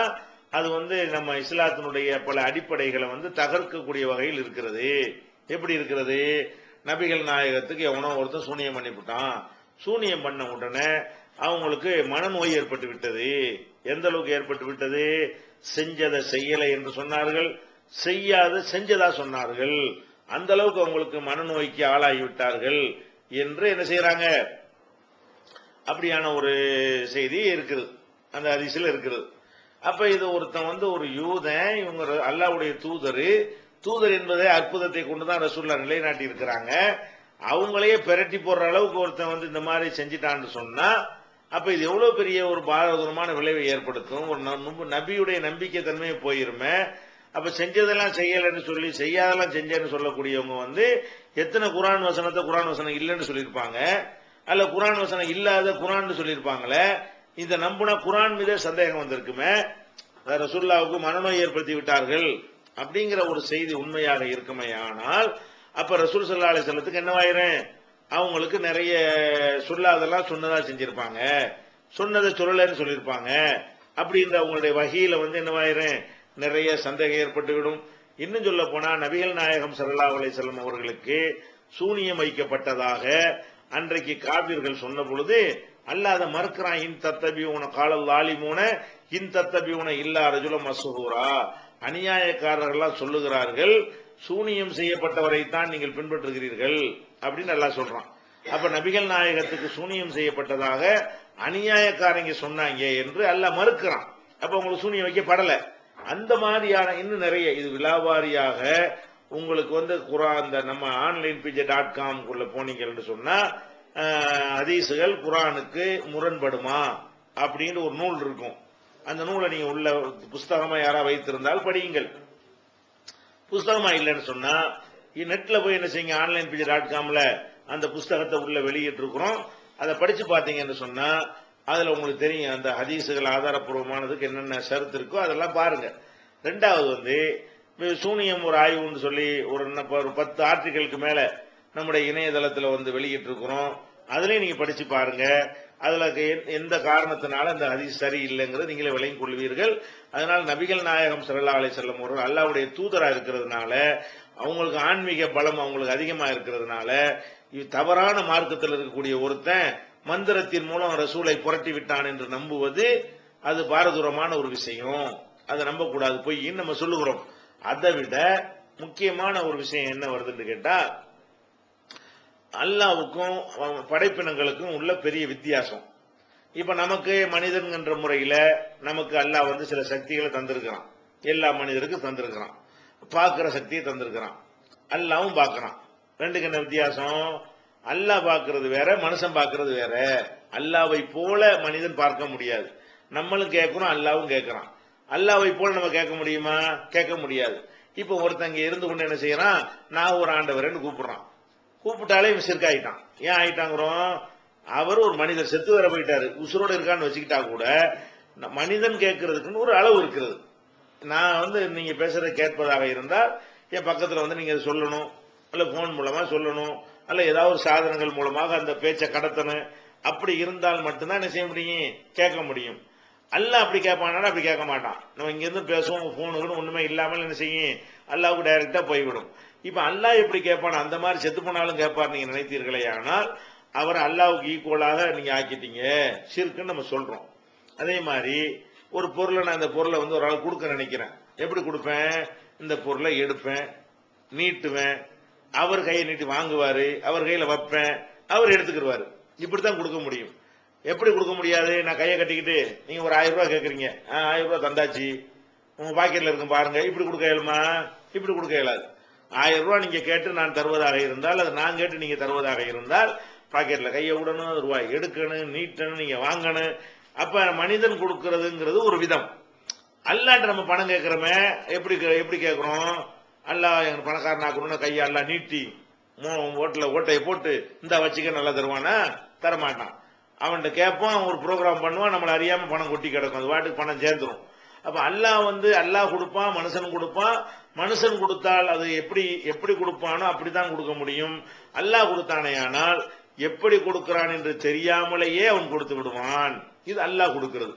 அது நம்ம இஸ்லாத்தினுடைய பல அடிப்படைகளை தகர்க்கக்கூடிய வகையில் இருக்கிறது. எப்படி இருக்கிறது? நபிகள் நாயகத்துக்கு எவனோ ஒருத்தன் சூனியம் பண்ணிவிட்டான். சூனியம் பண்ண உடனே அவங்களுக்கு மனநோய் ஏற்பட்டு விட்டது. எந்த அளவுக்கு ஏற்பட்டு விட்டது? செஞ்சதை செய்யலை என்று சொன்னார்கள், செய்யாத செஞ்சதா சொன்னார்கள். அந்த அளவுக்கு அவங்களுக்கு மனநோய்க்கு ஆளாகிவிட்டார்கள் என்று என்ன செய்யறாங்க, அப்படியான ஒரு செய்தி இருக்குது, அந்த ஹதீஸ்ல இருக்கிறது. அப்ப இது ஒருத்தன் ஒரு யூதன், இவங்க அல்லாஹ்வுடைய தூதர் என்பதை அற்புதத்தை கொண்டுதான் ரசூலுல்லாஹ் நிலைநாட்டி இருக்கிறாங்க. அவங்களையே பெரட்டி போடுற அளவுக்கு ஒருத்தன் இந்த மாதிரி செஞ்சிட்டான்னு சொன்னா அப்ப இது எவ்வளவு பெரிய ஒரு பாரதூரமான விளைவை ஏற்படுத்தும். ஒரு நபியுடைய நம்பிக்கை தன்மையை போயிருமே. அப்ப செஞ்சதெல்லாம் செய்யலன்னு சொல்லி செய்யாதெல்லாம் செஞ்சேன்னு சொல்லக்கூடியவங்க எத்தனை குர்ஆன் வசனத்தை குர்ஆன் வசனம் இல்லைன்னு சொல்லியிருப்பாங்க, அல்ல குர்ஆன் வசனம் இல்லாத குர்ஆன் சொல்லியிருப்பாங்களே. இதை நம்புனா குர்ஆன் மீதே சந்தேகம் வந்திருக்குமே. ரசூலுல்லாவுக்கு மனநோய் ஏற்படுத்தி விட்டார்கள் அப்படிங்கிற ஒரு செய்தி உண்மையாக இருக்குமையானால் அப்ப ரசூல் ஸல்லல்லாஹு அலைஹி வஸல்லத்துக்கு என்னவாயிரும், அவங்களுக்கு நிறைய சொல்லாதெல்லாம் சொன்னதா செஞ்சிருப்பாங்க, சொன்னதை சொல்லலன்னு சொல்லியிருப்பாங்க. அப்படின்ற அவங்களுடைய வகையில என்னவாயிரும், நிறைய சந்தேகம் ஏற்பட்டுவிடும். இன்னும் சொல்ல போனா நபிகள் நாயகம் ஸல்லல்லாஹு அலைஹி வஸல்லம் அவர்களுக்கு சூனியம் வைக்கப்பட்டதாக அன்றைக்கு காபிர்கள் சொன்ன பொழுது அல்லாஹ் அதை மறுக்கிறான். இன் தத்தபியூன காலல் லாலிமூன இன் தத்தபியூன இல்லா ரஜுலம் மஸ்ஹூரா, அநியாயக்காரர்கள் சொல்லுகிறார்கள் சூனியம் செய்யப்பட்டவரைத்தான் நீங்கள் பின்பற்றுகிறீர்கள் அப்படின்னு அல்லாஹ் சொல்றான். அப்ப நபிகள் நாயகத்துக்கு சூனியம் செய்யப்பட்டதாக அநியாயக்காரங்க சொன்னாங்க என்று அல்லாஹ் மறுக்கிறான். அப்ப உங்களுக்கு சூனியம் வைக்கப்படல. அந்த மாதிரியான இன்னும் நிறைய இது விலாவாரியாக உங்களுக்கு குரான் இந்த நம்ம onlinepj.com குள்ள போனீங்கன்னு சொன்னா ஹதீசுகள் குரானுக்கு முரண்படுமா அப்படின்னு ஒரு நூல் இருக்கும். அந்த நூலை நீங்க உள்ள புஸ்தகமா யாரா வைத்திருந்தால் படியுங்கள். புஸ்தகமா இல்லைன்னு சொன்னா நெட்ல போய் என்ன செய்யுங்க, onlinepj.comல அந்த புஸ்தகத்தை உள்ள வெளியிட்டு இருக்கிறோம். அதை படிச்சு பார்த்தீங்கன்னு சொன்னா அதுல உங்களுக்கு தெரியும் அந்த ஹதீசுகள் ஆதாரப்பூர்வமானதுக்கு என்னென்ன ஷரத்து இருக்கோ அதெல்லாம் பாருங்க. ரெண்டாவது சூனியம் ஒரு ஆய்வுன்னு சொல்லி ஒரு 10 ஆர்டிகளுக்கு மேல நம்முடைய இணையதளத்தில் வெளியிட்டு இருக்கிறோம். அதுலயும் நீங்க படிச்சு பாருங்க. அதுல எந்த காரணத்தினால அந்த ஹதீஸ் சரியில்லைங்கிறது நீங்களே விளங்கிக் கொள்வீர்கள். அதனால நபிகள் நாயகம் ஸல்லல்லாஹு அலைஹி வஸல்லம் அவர்கள் அல்லாஹ்வுடைய தூதரா இருக்கிறதுனால அவங்களுக்கு ஆன்மீக பலம் அவங்களுக்கு அதிகமா இருக்கிறதுனால தவறான மார்க்கத்தில் இருக்கக்கூடிய ஒருத்தன் மந்திரத்தின் மூலம் ரசூலை புரட்டி விட்டான் என்று நம்புவது அது பாரதூரமான ஒரு விஷயம். அதை நம்பக்கூடாது, பொய்ன்னு நம்ம சொல்லுகிறோம். அதை விட முக்கியமான ஒரு விஷயம் என்ன வருதுன்னு கேட்டா, அல்லாஹ்வுக்கும் படைப்பினங்களுக்கும் உள்ள பெரிய வித்தியாசம். இப்ப நமக்கு மனிதன்கின்ற முறையில நமக்கு அல்லாஹ் சில சக்திகளை தந்திருக்கிறான். எல்லா மனிதருக்கும் தந்திருக்கிறான். பார்க்கிற சக்தியை தந்திருக்கிறான். அல்லாஹ்வும் பார்க்கிறான். ரெண்டுக்கு என்ன வித்தியாசம்? அல்லாஹ் பார்க்கிறது வேற, மனுஷன் பார்க்கிறது வேற. அல்லாஹ்வை போல மனிதன் பார்க்க முடியாது. நம்மளும் கேட்கிறோம், அல்லாஹ்வும் கேட்கிறான். அல்லாஹ்வை போல நம்ம கேட்க முடியுமா? கேட்க முடியாது. இப்ப ஒருத்தங்க இருந்து கொண்டு என்ன செய்யறான், நான் ஒரு ஆண்டவரன்னு கூப்பிடுறான். கூப்பிட்டாலே இவன் சிறுக்காயிட்டான். ஏன் ஆயிட்டாங்கிறோம்? அவர் ஒரு மனிதர் செத்து வர போயிட்டாரு, உசுரோட இருக்கான்னு வச்சுக்கிட்டா கூட மனிதன் கேட்கறதுக்குன்னு ஒரு அளவு இருக்கிறது. நான் நீங்க பேசுறத கேட்பதாக இருந்தால் என் பக்கத்துல நீங்க சொல்லணும், அல்ல போன் மூலமா சொல்லணும், அல்ல ஏதாவது ஒரு சாதனங்கள் மூலமாக அந்த பேச்சை கடத்தணும். அப்படி இருந்தால் மட்டும்தான் என்ன செய்ய முடியும், கேட்க முடியும். அல்லாஹ் அப்படி கேட்பானா? அப்படி கேட்க மாட்டான். நம்ம இங்க இருந்து பேசுவோம், போனுக்கு ஒண்ணுமே இல்லாமல் என்ன செய்யும், அல்லாஹ்வுக்கு டைரக்டா போய்விடும். இப்ப அல்லாஹ் எப்படி கேட்பான்? அந்த மாதிரி செத்து போனாலும் கேட்பார் நீங்க நினைத்தீர்களே. ஆனால் அவர் அல்லாஹ்வுக்கு ஈக்குவலாக நீங்க ஆக்கிட்டீங்க, ஷிர்க்குன்னு நம்ம சொல்றோம். அதே மாதிரி ஒரு பொருளை நான் அந்த பொருளை ஒரு ஆள் கொடுக்க நினைக்கிறேன். எப்படி கொடுப்பேன்? இந்த பொருளை எடுப்பேன், நீட்டுவேன், அவர் கையை நீட்டி வாங்குவாரு, அவர் கையில வைப்பேன், அவர் எடுத்துக்கிடுவாரு. இப்படித்தான் கொடுக்க முடியும். எப்படி கொடுக்க முடியாது? நான் கையை கட்டிக்கிட்டு நீங்க ஒரு 1000 ரூபாய் கேட்கறீங்க, 1000 ரூபாய் தந்தாச்சு, உங்க பாக்கெட்ல இருக்கும் பாருங்க, இப்படி கொடுக்க இயலுமா? இப்படி கொடுக்க இயலாது. 1000 ரூபாய் நீங்க கேட்டு நான் தருவதாக இருந்தால், அது நான் கேட்டு நீங்க தருவதாக இருந்தால் பாக்கெட்ல கையை விடணும், ரூபாய் எடுக்கணும், நீட்டணும், நீங்க வாங்கணும். அப்ப மனிதன் கொடுக்கறதுங்கிறது ஒரு விதம். அல்லாஹ்ட்ட நம்ம பணம் கேட்கிறோமே, எப்படி கேட்கிறோம்? அல்லாஹ் எங்க பணக்காரன் ஆக்கணும்னு கையை அல்லாஹ் நீட்டி ஓட்டையை போட்டு இந்த வச்சுக்க நல்லா தருவானா? தரமாட்டான். அவன்கிட்ட கேட்பான், அவன் ஒரு ப்ரோக்ராம் பண்ணுவான், நம்மளை அறியாம பணம் கொட்டி கிடக்கும், அது வாட்டுக்கு பணம் சேர்ந்துரும். அப்ப அல்லாஹ் அல்லாஹ் கொடுப்பான், மனுஷன் கொடுப்பான். மனுஷன் கொடுத்தால் அது எப்படி கொடுப்பானோ அப்படித்தான் கொடுக்க முடியும். அல்லாஹ் கொடுத்தானே ஆனால் எப்படி கொடுக்கிறான் என்று தெரியாமலேயே அவன் கொடுத்து விடுவான். இது அல்லாஹ் கொடுக்கிறது.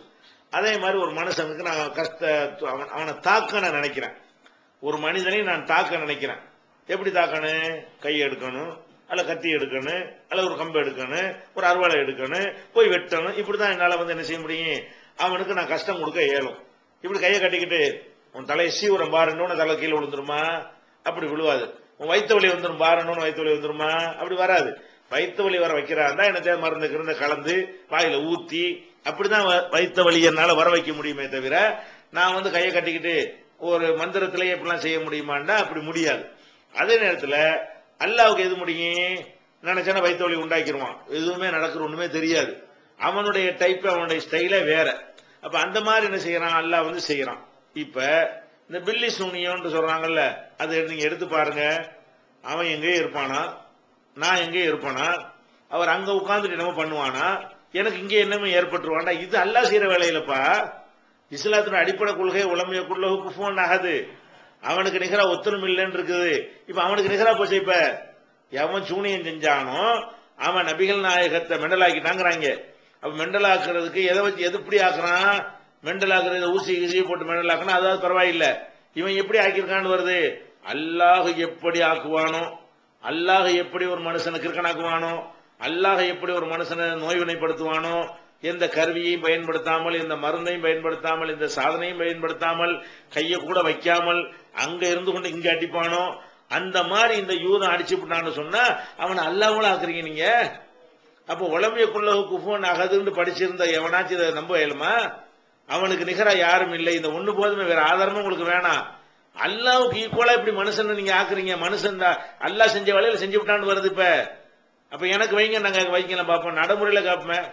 அதே மாதிரி ஒரு மனுஷனுக்கு நான் அவனை தாக்க நான் நினைக்கிறேன், ஒரு மனிதனை நான் தாக்க நினைக்கிறேன். எப்படி தாக்கணும்? கை எடுக்கணும், அல்ல கத்தி எடுக்கணும், அல்ல ஒரு கம்பு எடுக்கணும், ஒரு அறுவாளை எடுக்கணும், போய் வெட்டணும். இப்படிதான் என்னால என்ன செய்ய முடியும்? அவனுக்கு நான் கஷ்டம் கொடுக்க இயலும். இப்படி கையை கட்டிக்கிட்டு உன் தலையை சீவுரம் பாருன்னு தலை கீழே விழுந்துருமா? அப்படி விழுவாது. உன் வயிற்று வலி வந்துடும் பாருன்னு வயிற்று வலி வந்துருமா? அப்படி வராது. வயிற்று வலி வர வைக்கிறான் தான் என்ன மருந்து கலந்து வாயில ஊத்தி அப்படிதான் வயிற்று வலி என்னால வர வைக்க முடியுமே தவிர நான் கையை கட்டிக்கிட்டு ஒரு மந்திரத்திலேயே எப்படிலாம் செய்ய முடியுமாண்டா அப்படி முடியாது. அதே நேரத்தில் அல்லாவுக்கு எது முடியும்? நினைச்சான வயிற்று வலி உண்டாக்கிடுவான். எதுவுமே நடக்கிற ஒண்ணுமே தெரியாது. அவனுடைய டைப், அவனுடைய ஸ்டைலே வேற. அப்ப அந்த மாதிரி என்ன செய்யறான்? அல்லாஹ் செய்யறான். இப்ப இந்த பில்லி சூனியம்னு சொல்றாங்கல்ல, அதை நீங்க எடுத்து பாருங்க. அவன் எங்கேயே இருப்பானா, நான் எங்கேயே இருப்பானா, அவர் அங்க உட்கார்ந்துட்டு என்னமோ பண்ணுவானா, எனக்கு இங்கே என்னமே ஏற்பட்டுருவான்டா. இது அல்லாஹ் செய்யற வேலையிலப்பா. இஸ்லாத்தின் அடிப்படை கொள்கை உலமையக்குள்ள குஃபுவன் ஆகாது, அவனுக்கு நிகரா ஒத்தரும் இல்லைன்னு இருக்குது. இப்ப அவனுக்கு நிகரா போச்சு. இப்ப எவன் சூனியம் செஞ்சானோ அவன் நபிகள் நாயகத்தை மெண்டலாக்கிட்டாங்கிறாங்க. அப்ப மெண்டலாக்குறதுக்கு எதை வச்சு எது இப்படி ஆக்குறான்? மெண்டலாக்குறது ஊசி ஊசியை போட்டு மெண்டலாக்குனா அதாவது பரவாயில்லை. இவன் எப்படி ஆக்கியிருக்கான்னு வருது. அல்லாஹ் எப்படி ஆக்குவானோ, அல்லாஹ் எப்படி ஒரு மனுஷனுக்கு இருக்கனாக்குவானோ, அல்லாஹ் எப்படி ஒரு மனுஷனை நோய்வினைப்படுத்துவானோ, எந்த கருவியையும் பயன்படுத்தாமல், எந்த மருந்தையும் பயன்படுத்தாமல், இந்த சாதனையும் பயன்படுத்தாமல், கையை கூட வைக்காமல் அங்க இருந்து கொண்டு இங்க அடிப்பானோ, அந்த மாதிரி இந்த யூதம் அடிச்சு விட்டான்னு சொன்னா அவனை அல்லாஹ்வோட ஆக்குறீங்க நீங்க. அப்போ உலமையக்குள்ள குஃபுவன் அகதுன்னு படிச்சிருந்த எவனாச்சும் இதை நம்ப இயலுமா? அவனுக்கு நிகரா யாரும் இல்லை. இந்த ஒண்ணு போதுமே, வேற ஆதாரமும் உங்களுக்கு வேணாம். அல்லாவுக்கு ஈக்குவலா இப்படி மனுஷன் நீங்க ஆக்குறீங்க. மனுஷன் அல்லாஹ் செஞ்ச வேலையில செஞ்சு விட்டான்னு வருது. இப்ப அப்ப எனக்கு வைங்க, நாங்க வைக்கலாம் பார்ப்போம். நடைமுறையில காப்பேன்.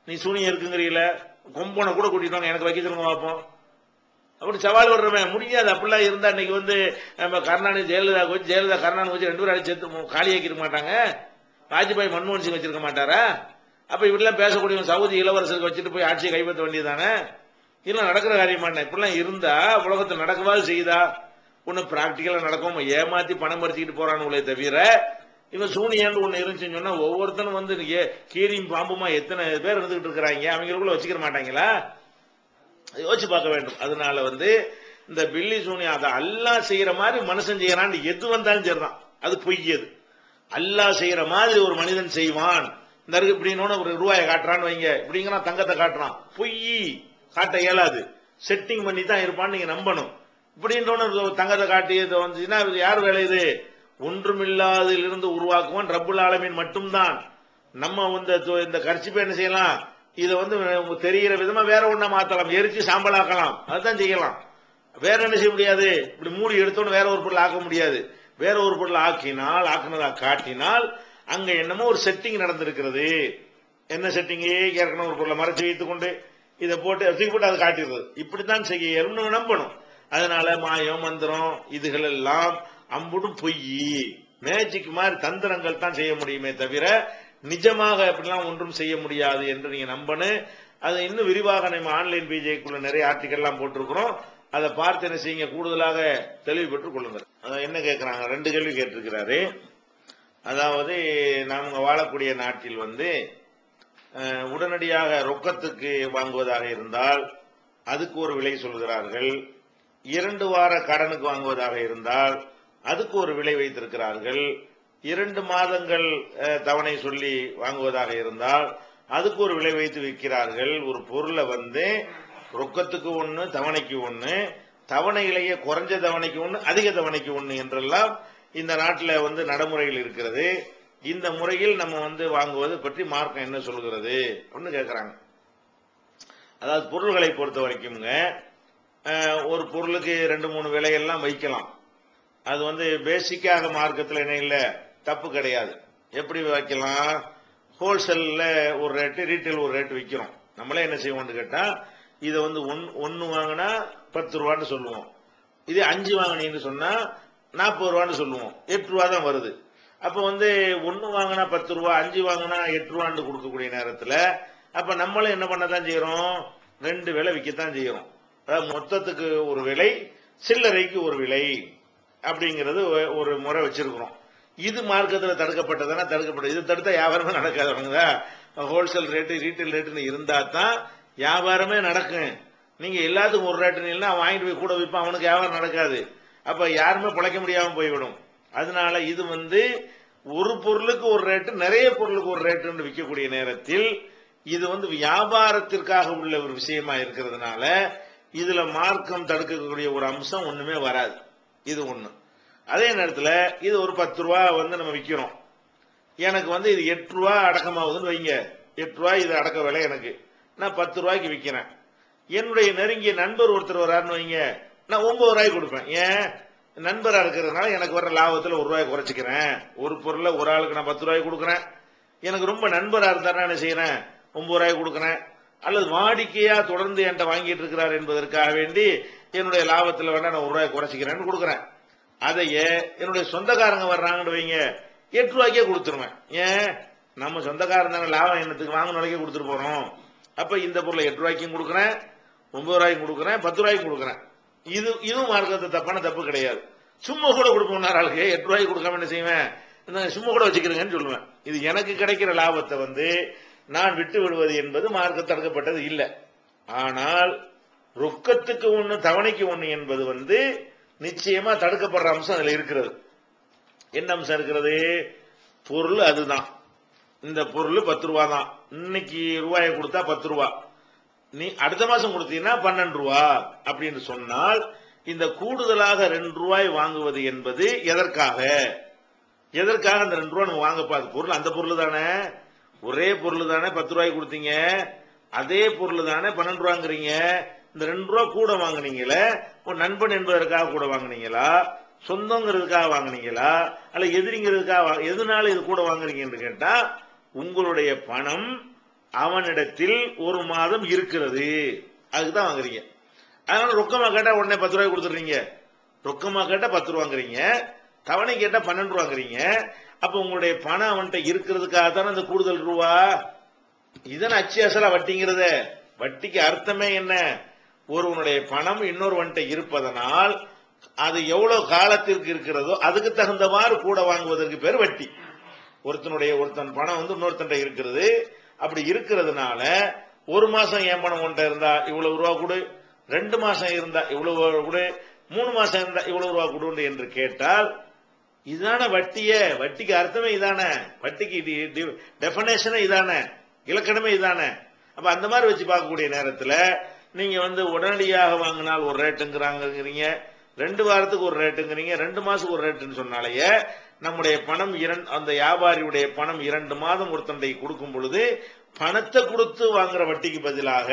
நீ சூனியம் இருக்குங்கிறீல, கொம்பனை கூட கூட்டிட்டு எனக்கு வைக்க சொல்லுங்க பார்ப்போம். அப்படி சவால் விடுறவன் முடியாது. அப்படிலாம் இருந்தா இன்னைக்கு நம்ம கருணாநிதி ஜெயலலிதா வச்சு, ஜெயலலிதா கருணாநிதி வச்சு 2 பேரும் அடிச்சு சேர்த்து காலியாக்கிருக்க மாட்டாங்க. வாஜ்பாய் மன்மோகன் சிங் வச்சிருக்க மாட்டாரா? அப்ப இப்படிலாம் பேசக்கூடிய சவுதி இளவரசருக்கு வச்சுட்டு போய் ஆட்சியை கைப்பற்ற வேண்டியதானே? இதெல்லாம் நடக்கிற காரியமான? இப்படிலாம் இருந்தா உலகத்தில் நடக்கவாது செய்யுதா? ஒண்ணு பிராக்டிக்கலா நடக்கும். ஏமாத்தி பணம் பறிச்சுக்கிட்டு போறானுங்களே தவிர, இவன் சூனியாண்டு ஒண்ணு இருந்துச்சுன்னு சொன்னா ஒவ்வொருத்தனும் கீரியும் பாம்புமா எத்தனை பேர் இருந்துகிட்டு இருக்கிறாங்க. அவங்களுக்குள்ள வச்சுக்கிற மாட்டாங்களா? யோசிச்சு பார்க்க வேண்டும். அதனால இந்த பில்லி சூனியம் அதை அல்லாஹ் செய்யற மாதிரி மனுஷன் செய்யறான். எது வந்தாலும் சரிதான், அது பொய்யது. அல்லாஹ் செய்யற மாதிரி ஒரு மனிதன் செய்வான். இந்த இப்படின்னு ஒரு ரூபாயை காட்டுறான்னு வைங்க, இப்படிங்கிறான் தங்கத்தை காட்டுறான், பொய், காட்ட இயலாது. செட்டிங் பண்ணி தான் இருப்பான்னு நீங்க நம்பணும். இப்படின்ற தங்கத்தை காட்டி வந்துச்சுன்னா யார் வேலை? இது ஒன்றுமில்லாதிலிருந்து உருவாக்குவான் ரப்புல் ஆலமீன் மட்டும்தான். நம்ம இந்த கர்ச்சிப்பை என்ன செய்யலாம்? இதை தெரிகிற விதமா வேற ஒண்ணா மாத்தலாம், எரிச்சு சாம்பலாக்கலாம், அதுதான் செய்யலாம். வேற என்ன செய்ய முடியாது? இப்படி மூடி எடுத்தோன்னு வேற ஒரு பொருள் ஆக்க முடியாது. வேற ஒரு பொருள் ஆக்கினால், ஆக்குனதா காட்டினால் அங்க என்னமோ ஒரு செட்டிங் நடந்திருக்கிறது. என்ன செட்டிங்? ஏற்கனவே ஒரு பொருளை மறைச்சு வைத்துக் கொண்டு இதை போட்டு அதை காட்டிடுறது. இப்படித்தான் செய்ய நம்பணும். அதனால மாயம் மந்திரம் இதுகள் எல்லாம் அம்புடும் பொய், மேஜிக் மாதிரி தந்திரங்கள் தான் செய்ய முடியுமே தவிர நிஜமாக அப்படிலாம் ஒன்றும் செய்ய முடியாது என்று நீங்க நம்பணும். அதை இன்னும் விரிவாக நம்ம ஆன்லைன் பிஜேக்குள்ள நிறைய ஆர்டிகல் எல்லாம் போட்டிருக்கிறோம். அதை பார்த்து என்ன செய்யுங்க, கூடுதலாக தெளிவு பெற்றுக் கொள்ளுங்கள். என்ன கேட்கிறாங்க? 2 கேள்வி கேட்டிருக்கிறாரு. அதாவது நாம வாழக்கூடிய நாட்டில் உடனடியாக ரொக்கத்துக்கு வாங்குவதாக இருந்தால் அதுக்கு ஒரு விலை சொல்கிறார்கள். 2 வார கடனுக்கு வாங்குவதாக இருந்தால் அதுக்கு ஒரு விலை வைத்திருக்கிறார்கள். 2 மாதங்கள் தவணை சொல்லி வாங்குவதாக இருந்தால் அதுக்கு ஒரு விலை வைத்து விற்கிறார்கள். ஒரு பொருளை ரொக்கத்துக்கு 1, தவணைக்கு 1, தவணையிலேயே குறைஞ்ச தவணைக்கு 1, அதிக தவணைக்கு 1 என்றெல்லாம் இந்த நாட்டில் நடைமுறையில் இருக்கிறது. இந்த முறையில் நம்ம வாங்குவது பற்றி மார்க்கம் என்ன சொல்கிறது அப்படின்னு கேட்கிறாங்க. அதாவது பொருள்களை பொறுத்த வரைக்கும்ங்க, ஒரு பொருளுக்கு 2-3 விலையெல்லாம் வைக்கலாம். அது பேசிக்காக மார்க்கத்தில் என்ன இல்லை, தப்பு கிடையாது. எப்படி வைக்கலாம்? ஹோல்சேல்ல ஒரு ரேட்டு, ரீட்டைல் ஒரு ரேட்டு விற்கிறோம். நம்மளே என்ன செய்வோம்னு கேட்டா, இதை 1 வாங்கினா 10 ரூபான்னு சொல்லுவோம். இதே 5 வாங்கினீங்கன்னு சொன்னா 40 ரூபான்னு சொல்லுவோம். 8 ரூபா தான் வருது. அப்ப 1 வாங்கினா 10 ரூபா, 5 வாங்கினா 8 ரூபான்னு கொடுக்கக்கூடிய நேரத்தில் அப்ப நம்மளும் என்ன பண்ணதான் செய்யறோம்? 2 விலை விற்கத்தான் செய்யறோம். அதாவது மொத்தத்துக்கு ஒரு விலை, சில்லறைக்கு ஒரு விலை அப்படிங்கிறது ஒரு முறை வச்சிருக்கிறோம். இது மார்க்கத்தில் தடுக்கப்பட்டதானா? தடுக்கப்பட்டது. இது தடுத்தா வியாபாரமே நடக்காது. ஹோல்சேல் ரேட்டு, ரீட்டைல் ரேட்டுன்னு இருந்தா தான் வியாபாரமே நடக்கும். நீங்க எல்லாத்துக்கும் ஒரு ரேட்டு இல்லைன்னா வாங்கிட்டு போய் கூட விற்பான், அவனுக்கு வியாபாரம் நடக்காது. அப்ப யாருமே பிழைக்க முடியாம போய்விடும். அதனால இது ஒரு பொருளுக்கு ஒரு ரேட்டு, நிறைய பொருளுக்கு ஒரு ரேட்டு விற்கக்கூடிய நேரத்தில் இது வியாபாரத்திற்காக உள்ள ஒரு விஷயமா இருக்கிறதுனால இதுல மார்க்கம் தடுக்கக்கூடிய ஒரு அம்சம் ஒண்ணுமே வராது. இது ஒண்ணு. அதே நேரத்தில் இது ஒரு 10 ரூபா நம்ம விற்கிறோம். எனக்கு இது 8 ரூபா அடக்கமாகுதுன்னு வைங்க. 8 ரூபாய் இது அடக்க விலை. எனக்கு நான் 10 ரூபாய்க்கு விற்கிறேன். என்னுடைய நெருங்கிய நண்பர் ஒருத்தர் வராருன்னு வைங்க, நான் 9 ரூபாய்க்கு கொடுப்பேன். ஏன்? நண்பரா இருக்கிறதுனால எனக்கு வர லாபத்தில் 1 ரூபாய் குறைச்சிக்கிறேன். ஒரு பொருளை ஒரு ஆளுக்கு நான் 10 ரூபாய்க்கு கொடுக்குறேன். எனக்கு ரொம்ப நண்பரா இருந்தாருன்னா என்ன செய்யறேன்? 9 ரூபாய்க்கு கொடுக்குறேன். அல்லது வாடிக்கையா தொடர்ந்து என்கிட்ட வாங்கிட்டு இருக்கிறார் என்பதற்காக வேண்டி என்னுடைய லாபத்தில் வேணா நான் 1 ரூபாய் குறைச்சிக்கிறேன்னு கொடுக்குறேன். அதையே என்னுடைய சொந்தக்காரங்க வர்றாங்கன்னு வைங்க, 8 ரூபாய்க்கே கொடுத்துருவேன். ஏன்? நம்ம சொந்தக்காரன் தானே, லாபம் என்னத்துக்கு வாங்கின விலைக்கே கொடுத்துட்டு போறோம். அப்ப இந்த பொருளை 8 ரூபாய்க்கும் கொடுக்குறேன், 9 ரூபாய்க்கு கொடுக்குறேன், 10 ரூபாய்க்கு கொடுக்குறேன். இதுவும் மார்க்கத்தை தப்பான தப்பு கிடையாது. சும்மா கூட கொடுப்போம் ஆளுக்கு 8 ரூபாய்க்கு கொடுக்காம என்ன செய்வேன், சும்மா கூட வச்சுக்கிறேங்கன்னு சொல்லுவேன். இது எனக்கு கிடைக்கிற லாபத்தை நான் விட்டு விடுவது என்பது மார்க்க தடுக்கப்பட்டது இல்லை. ஆனால் ரொக்கத்துக்கு ஒண்ணு தவணைக்கு ஒண்ணு என்பது நிச்சயமா தடுக்கப்படுற அம்சம் அதுல இருக்கிறது. என்ன அம்சம் இருக்கிறது? பொருள் அதுதான். இந்த பொருள் 10 ரூபா தான். இன்னைக்கு ரூபாயை கொடுத்தா 10 ரூபா, நீ அடுத்த மாசம் கொடுத்தீங்கன்னா 12 ரூபா அப்படின்னு சொன்னால் இந்த கூடுதலாக 2 ரூபாய் வாங்குவது என்பது எதற்காக அந்த 2 ரூபாய் நம்ம வாங்கப்பா? அது பொருள், அந்த பொருள் தானே, ஒரே பொருள் தானே. 10 ரூபாய்க்கு கொடுத்தீங்க, அதே பொருள் தானே 12 ரூபாங்கிறீங்க. இந்த 2 ரூபா கூட வாங்கினீங்களே, ஒரு நண்பன் என்பதற்காக கூட வாங்கினீங்களா, சொந்தங்கிறதுக்காக வாங்கினீங்களா, அல்ல எதிரிங்கிறதுக்காக, எதனால இது கூட வாங்குறீங்கன்னு கேட்டா உங்களுடைய பணம் அவனிடத்தில் 1 மாதம் இருக்கிறது, அதுக்குதான் வாங்குறீங்க. அதனால ரொக்கமா கேட்டா உடனே 10 ரூபாய் கொடுத்துறீங்க, ரொக்கமா கேட்டா 10 ரூபாங்கிறீங்க, தவணை கேட்டா 12 ரூபாங்கிறீங்க. அப்ப உங்களுடைய பணம் அவன்கிட்ட இருக்கிறதுக்காக தானே அந்த கூடுதல் ரூபா. இதன் அச்சு அசலா வட்டிங்கிறத. வட்டிக்கு அர்த்தமே என்ன? ஒருவனுடைய பணம் இன்னொருவன்கிட்ட இருப்பதனால் அது எவ்வளவு காலத்திற்கு இருக்கிறதோ அதுக்கு தகுந்தவாறு கூட வாங்குவதற்கு பேர் வட்டி. ஒருத்தன் பணம் இன்னொருத்தன் இருக்கிறது, அப்படி இருக்கிறதுனால 1 மாசம் என் பணம் ஒன்றை இருந்தா இவ்வளவு ரூபா கொடு, 2 மாசம் இருந்தா இவ்வளவு கொடு, 3 மாசம் இருந்தா இவ்வளவு ரூபா கொடு என்று கேட்டால் இதான வட்டிக்கு அர்த்தமே இதானே, வட்டிக்கு டெபனேஷனே இதானே, இலக்கணமே இதானே. அப்ப அந்த மாதிரி வச்சு பார்க்கக்கூடிய நேரத்தில் நீங்க உடனடியாக வாங்கினால் ஒரு ரேட்டுங்கிறீங்க, 2 வாரத்துக்கு ஒரு ரேட்டுங்கிறீங்க, 2 மாசத்துக்கு ஒரு ரேட்டுன்னு சொன்னாலேயே நம்முடைய பணம் அந்த வியாபாரியுடைய பணம் 2 மாதம் ஒருத்தண்டை கொடுக்கும் பொழுது பணத்தை கொடுத்து வாங்குற வட்டிக்கு பதிலாக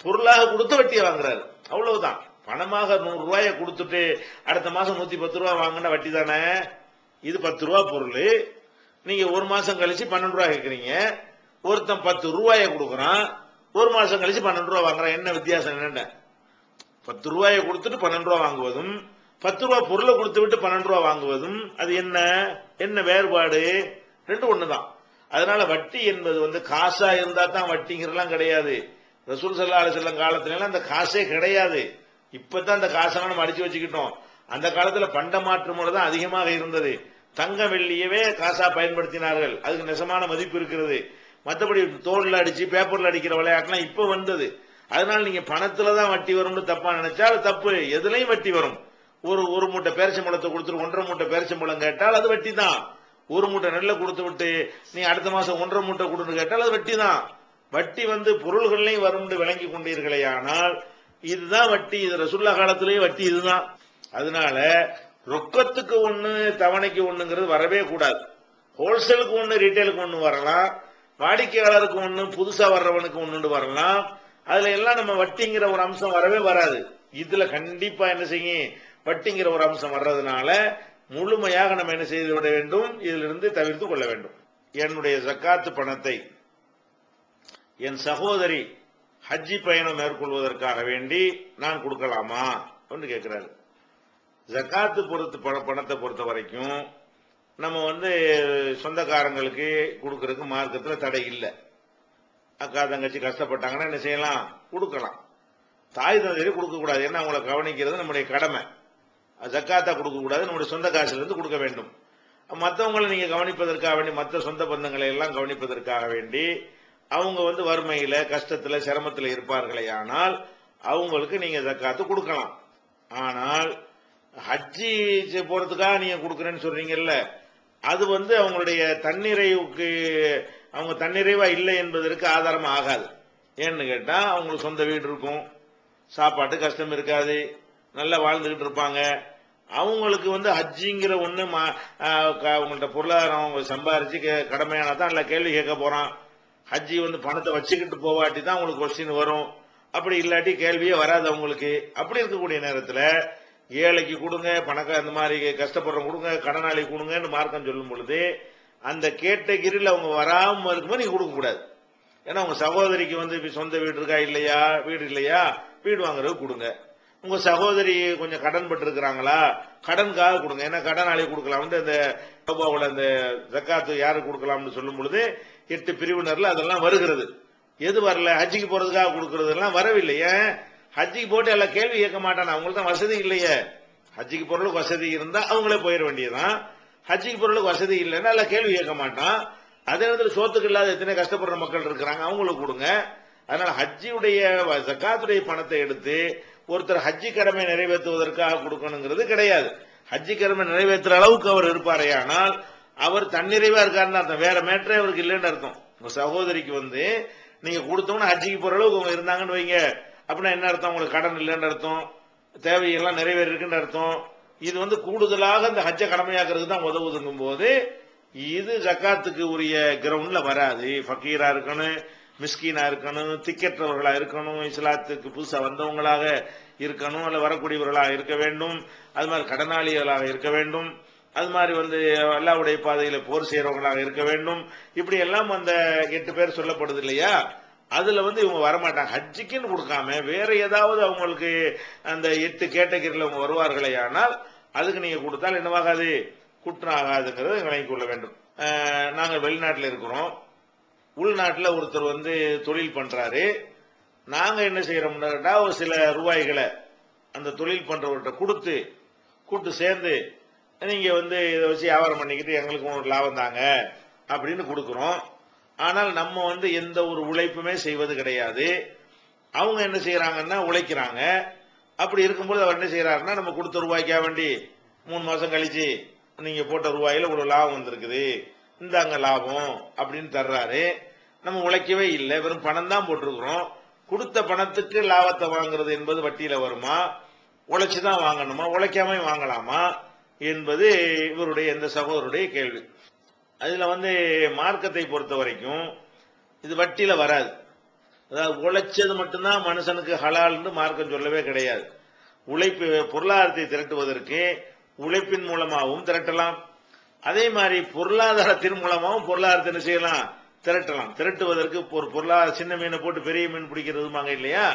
பொருளாக கொடுத்து வட்டியை வாங்குறாரு. அவ்வளவுதான். பணமாக 100 ரூபாயை கொடுத்துட்டு அடுத்த மாசம் 110 ரூபாய் வாங்கின வட்டி தானே. இது 10 ரூபாய் பொருள், நீங்க 1 மாசம் கழிச்சு 12 ரூபாய் கேட்கறீங்க. ஒருத்தன் 10 ரூபாயை கொடுக்கறான், 1 மாசம் கழிச்சு 12 ரூபாய் வாங்குறான். என்ன வித்தியாசம்? என்ன? 10 ரூபாயை கொடுத்துட்டு 12 ரூபாய் வாங்குவதும் 10 ரூபாய் பொருளை கொடுத்து விட்டு 12 ரூபாய் வாங்குவதும் அது என்ன வேறுபாடு? ரெண்டும் ஒண்ணுதான். அதனால வட்டி என்பது காசா இருந்தா தான் வட்டிங்கிறலாம் கிடையாது. ரசூல் ஸல்லல்லாஹு அலைஹி வஸல்லம் காலத்துல அந்த காசே கிடையாது. இப்பதான் அந்த காசெல்லாம் நம்ம அடிச்சு வச்சுக்கிட்டோம். அந்த காலத்துல பண்ட மாற்று முறை தான் அதிகமாக இருந்தது. தங்க வெள்ளியவே காசா பயன்படுத்தினார்கள், அதுக்கு நெசமான மதிப்பு இருக்கிறது. மற்றபடி தோல்ல அடிச்சு பேப்பர்ல அடிக்கிற விளையாட்டுலாம் இப்ப வந்தது. அதனால நீங்க பணத்துலதான் வட்டி வரும்னு தப்பா நினைச்சா அது தப்பு. எதுலையும் வட்டி வரும். ஒரு மூட்டை பேரிச்சம்பழத்தை கொடுத்துட்டு 1.5 மூட்டை பேரிச்சம்பழம் கேட்டால் அது வட்டி தான். 1 மூட்டை நெல்லை கொடுத்து விட்டு நீ அடுத்த மாசம் 1.5 மூட்டை கொடுன்னு கேட்டால் அது வட்டி தான். வட்டி பொருள்களையும் வரும் விளங்கி கொண்டீர்களே. ஆனால் இதுதான் வட்டி. இது ரசூலுல்லாஹ் காலத்திலேயே வட்டி இதுதான். அதனால ரொக்கத்துக்கு ஒண்ணு தவணைக்கு ஒண்ணுங்கிறது வரவே கூடாது. ஹோல்சேலுக்கு ஒண்ணு ரீட்டைலுக்கு ஒண்ணு வரலாம், வாடிக்கையாளருக்கு ஒண்ணு புதுசா வர்றவனுக்கு ஒண்ணு வரலாம். அதுல எல்லாம் நம்ம வட்டிங்கிற ஒரு அம்சம் வரவே வராது. இதுல கண்டிப்பா என்ன செய்யும், வட்டிங்கிற ஒரு அம்சம் வர்றதுனால முழுமையாக நம்ம என்ன செய்து விட வேண்டும், இதிலிருந்து தவிர்த்து கொள்ள வேண்டும். என்னுடைய ஜக்காத்து பணத்தை என் சகோதரி ஹஜ்ஜி பயணம் மேற்கொள்வதற்காக வேண்டி நான் கொடுக்கலாமா என்று கேட்கிறாரு. ஜக்காத்து பணத்தை பொறுத்த வரைக்கும் நம்ம சொந்தக்காரங்களுக்கு கொடுக்கறதுக்கு மார்க்கத்துல தடை இல்லை. அக்கா தங்கச்சி கஷ்டப்பட்டாங்கன்னா என்ன செய்யலாம், கொடுக்கலாம். தாய் தந்தையரை கொடுக்க கூடாது, ஏன்னா அவங்களை கவனிக்கிறது நம்முடைய கடமை. ஜக்காத்தா கொடுக்க கூடாது, நம்முடைய சொந்த காசுல இருந்து கொடுக்க வேண்டும். மற்றவங்களை நீங்க கவனிப்பதற்காக வேண்டி, மற்ற சொந்த பந்தங்களை எல்லாம் கவனிப்பதற்காக வேண்டி அவங்க வறுமையில கஷ்டத்துல சிரமத்துல இருப்பார்களே, ஆனால் அவங்களுக்கு நீங்க ஜக்காத்து கொடுக்கலாம். ஆனால் ஹஜ்ஜி போறதுக்காக நீங்க கொடுக்கறேன்னு சொல்றீங்கல்ல, அது அவங்களுடைய தன்னிறைவுக்கு அவங்க தன்னிறைவா இல்லை என்பதற்கு ஆதாரம் ஆகாது. ஏன்னு கேட்டா அவங்களுக்கு சொந்த வீடு இருக்கும், சாப்பாட்டு கஷ்டம் இருக்காது, நல்லா வாழ்ந்துகிட்டு இருப்பாங்க. அவங்களுக்கு ஹஜ்ஜிங்கிற ஒண்ணு அவங்கள்ட்ட பொருளாதாரம் அவங்க சம்பாரிச்சு கடமையானதான் இல்ல கேள்வி கேட்க போறான். ஹஜ்ஜி பணத்தை வச்சுக்கிட்டு போவாட்டி தான் அவங்களுக்கு கொஸ்டின் வரும். அப்படி இல்லாட்டி கேள்வியே வராது அவங்களுக்கு. அப்படி இருக்கக்கூடிய நேரத்துல ஏழைக்கு கொடுங்க, பணக்கார அந்த மாதிரி கஷ்டப்படுறவங்க கொடுங்க, கடனாளி கொடுங்கன்னு மார்க்கம் சொல்லும் பொழுது அந்த கேட்டகிரியில் அவங்க வராம இருக்கும்போது நீங்க கொடுக்க கூடாது. ஏன்னா உங்க சகோதரிக்கு சொந்த வீடு இருக்கா இல்லையா, வீடு இல்லையா, வீடு வாங்குறது கொடுங்க. உங்க சகோதரி கொஞ்சம் கடன் பட்டு இருக்கிறாங்களா, கடனுக்காக கொடுங்க. ஏன்னா கடனாளி கொடுக்கலாம். இந்த இந்த ஜக்காத்து யாருக்கு கொடுக்கலாம்னு சொல்லும் பொழுது 8 பிரிவினர்ல அதெல்லாம் வருகிறது. எது வரல, ஹஜ்ஜிக்கு போறதுக்காக கொடுக்கறது எல்லாம் வரவில்லை. ஏன், ஹஜ்ஜிக்கு போட்டு எல்லாம் கேள்வி கேட்க மாட்டான். அவங்களுக்கு தான் வசதி இல்லையே. ஹஜ்ஜிக்கு பொருளுக்கு வசதி இருந்தா அவங்களே போயிட வேண்டியதுதான். ஹஜ்ஜிக்கு பொருளுக்கு வசதி இல்லைன்னா எல்லாம் கேள்வி கேட்க மாட்டான். அதே நேரத்தில் சோத்துக்கு இல்லாத எத்தனை கஷ்டப்படுற மக்கள் இருக்கிறாங்க, அவங்களுக்கு கொடுங்க. அதனால ஹஜ்ஜியுடைய ஜகாத்துடைய பணத்தை எடுத்து ஒருத்தர் ஹஜ்ஜி கடமை நிறைவேற்றுவதற்காக கொடுக்கணுங்கிறது கிடையாது. ஹஜ்ஜி கடமை நிறைவேற்றுற அளவுக்கு அவர் இருப்பாரே, ஆனால் அவர் தன்னிறைவா இருக்காருன்னு அர்த்தம், வேற மேட்டரே அவருக்கு இல்லைன்னு அர்த்தம். உங்க சகோதரிக்கு நீங்க கொடுத்தோம்னா ஹஜ்ஜிக்கு போற அளவுக்கு அவங்க இருந்தாங்கன்னு வைங்க, அப்படின்னா என்ன அர்த்தம்? உங்களுக்கு கடன் இல்லைன்னு அர்த்தம், தேவையெல்லாம் நிறைவேறிருக்குன்னு அர்த்தம். இது கூடுதலாக இந்த ஹஜ்ஜை கடமையாக்குறதுக்கு தான் உதவுதுங்கும் போது இது ஜக்காத்துக்கு உரிய கிரவுண்ட்ல வராது. ஃபக்கீரா இருக்கணும், மிஸ்கீனா இருக்கணும், திக்கற்றவர்களா இருக்கணும், இஸ்லாத்துக்கு புதுசா வந்தவங்களாக இருக்கணும், அல்ல வரக்கூடியவர்களாக இருக்க வேண்டும், அது மாதிரி கடனாளிகளாக இருக்க வேண்டும், அது மாதிரி அல்லாஹ்வுடைய பாதையில போர் செய்யறவங்களாக இருக்க வேண்டும். இப்படி எல்லாம் அந்த 8 பேர் சொல்லப்படுது இல்லையா, அதுல இவங்க வரமாட்டாங்க. ஹஜ்ஜிக்குன்னு கொடுக்காம வேற ஏதாவது அவங்களுக்கு அந்த 8 கேட்டகரியில் அவங்க வருவார்களே, ஆனால் அதுக்கு நீங்க கொடுத்தால் என்னவாகாது, குற்றம் ஆகாதுங்கிறத விளங்கிக் கொள்ள வேண்டும். நாங்க வெளிநாட்டில் இருக்கிறோம், உள்நாட்டில் ஒருத்தர் தொழில் பண்றாரு. நாங்க என்ன செய்யறோம்னா ஒரு சில ரூபாய்களை அந்த தொழில் பண்றவர்கிட்ட கூட்டு சேர்ந்து நீங்க இதை வச்சு வியாபாரம் பண்ணிக்கிட்டு எங்களுக்கு ஒரு லாபம் தாங்க அப்படின்னு கொடுக்கிறோம். ஆனால் நம்ம எந்த ஒரு உழைப்புமே செய்வது கிடையாது. அவங்க என்ன செய்யறாங்கன்னா உழைக்கிறாங்க. அப்படி இருக்கும்போது அவர் என்ன செய்யறாருன்னா, நம்ம கொடுத்த ரூபாய்க்காக வேண்டி 3 மாசம் கழிச்சு நீங்க போட்ட ரூபாயில ஒரு லாபம் வந்திருக்குது, இந்தாங்க லாபம் அப்படின்னு தர்றாரு. நம்ம உழைக்கவே இல்லை, வெறும் பணம் தான் போட்டிருக்கிறோம். கொடுத்த பணத்துக்கு லாபத்தை வாங்குறது என்பது வட்டியில வருமா, உழைச்சுதான் வாங்கணுமா, உழைக்காம வாங்கலாமா என்பது இவருடைய இந்த சகோதரருடைய கேள்வி. அதுல மார்க்கத்தை பொறுத்த வரைக்கும் இது வட்டியில வராது. அதாவது உழைச்சது மட்டும்தான் மனுஷனுக்கு ஹலால்னு மார்க்கம் சொல்லவே கிடையாது. உழைப்பு பொருளாதாரத்தை திரட்டுவதற்கு உழைப்பின் மூலமாகவும் திரட்டலாம், அதே மாதிரி பொருளாதாரத்தின் மூலமாகவும் பொருளாதாரத்தை என்ன செய்யலாம், திரட்டலாம். திரட்டுவதற்கு ஒரு பொருளாதார சின்ன மீனை போட்டு பெரிய மீன் பிடிக்கிறதுமாங்க இல்லையா,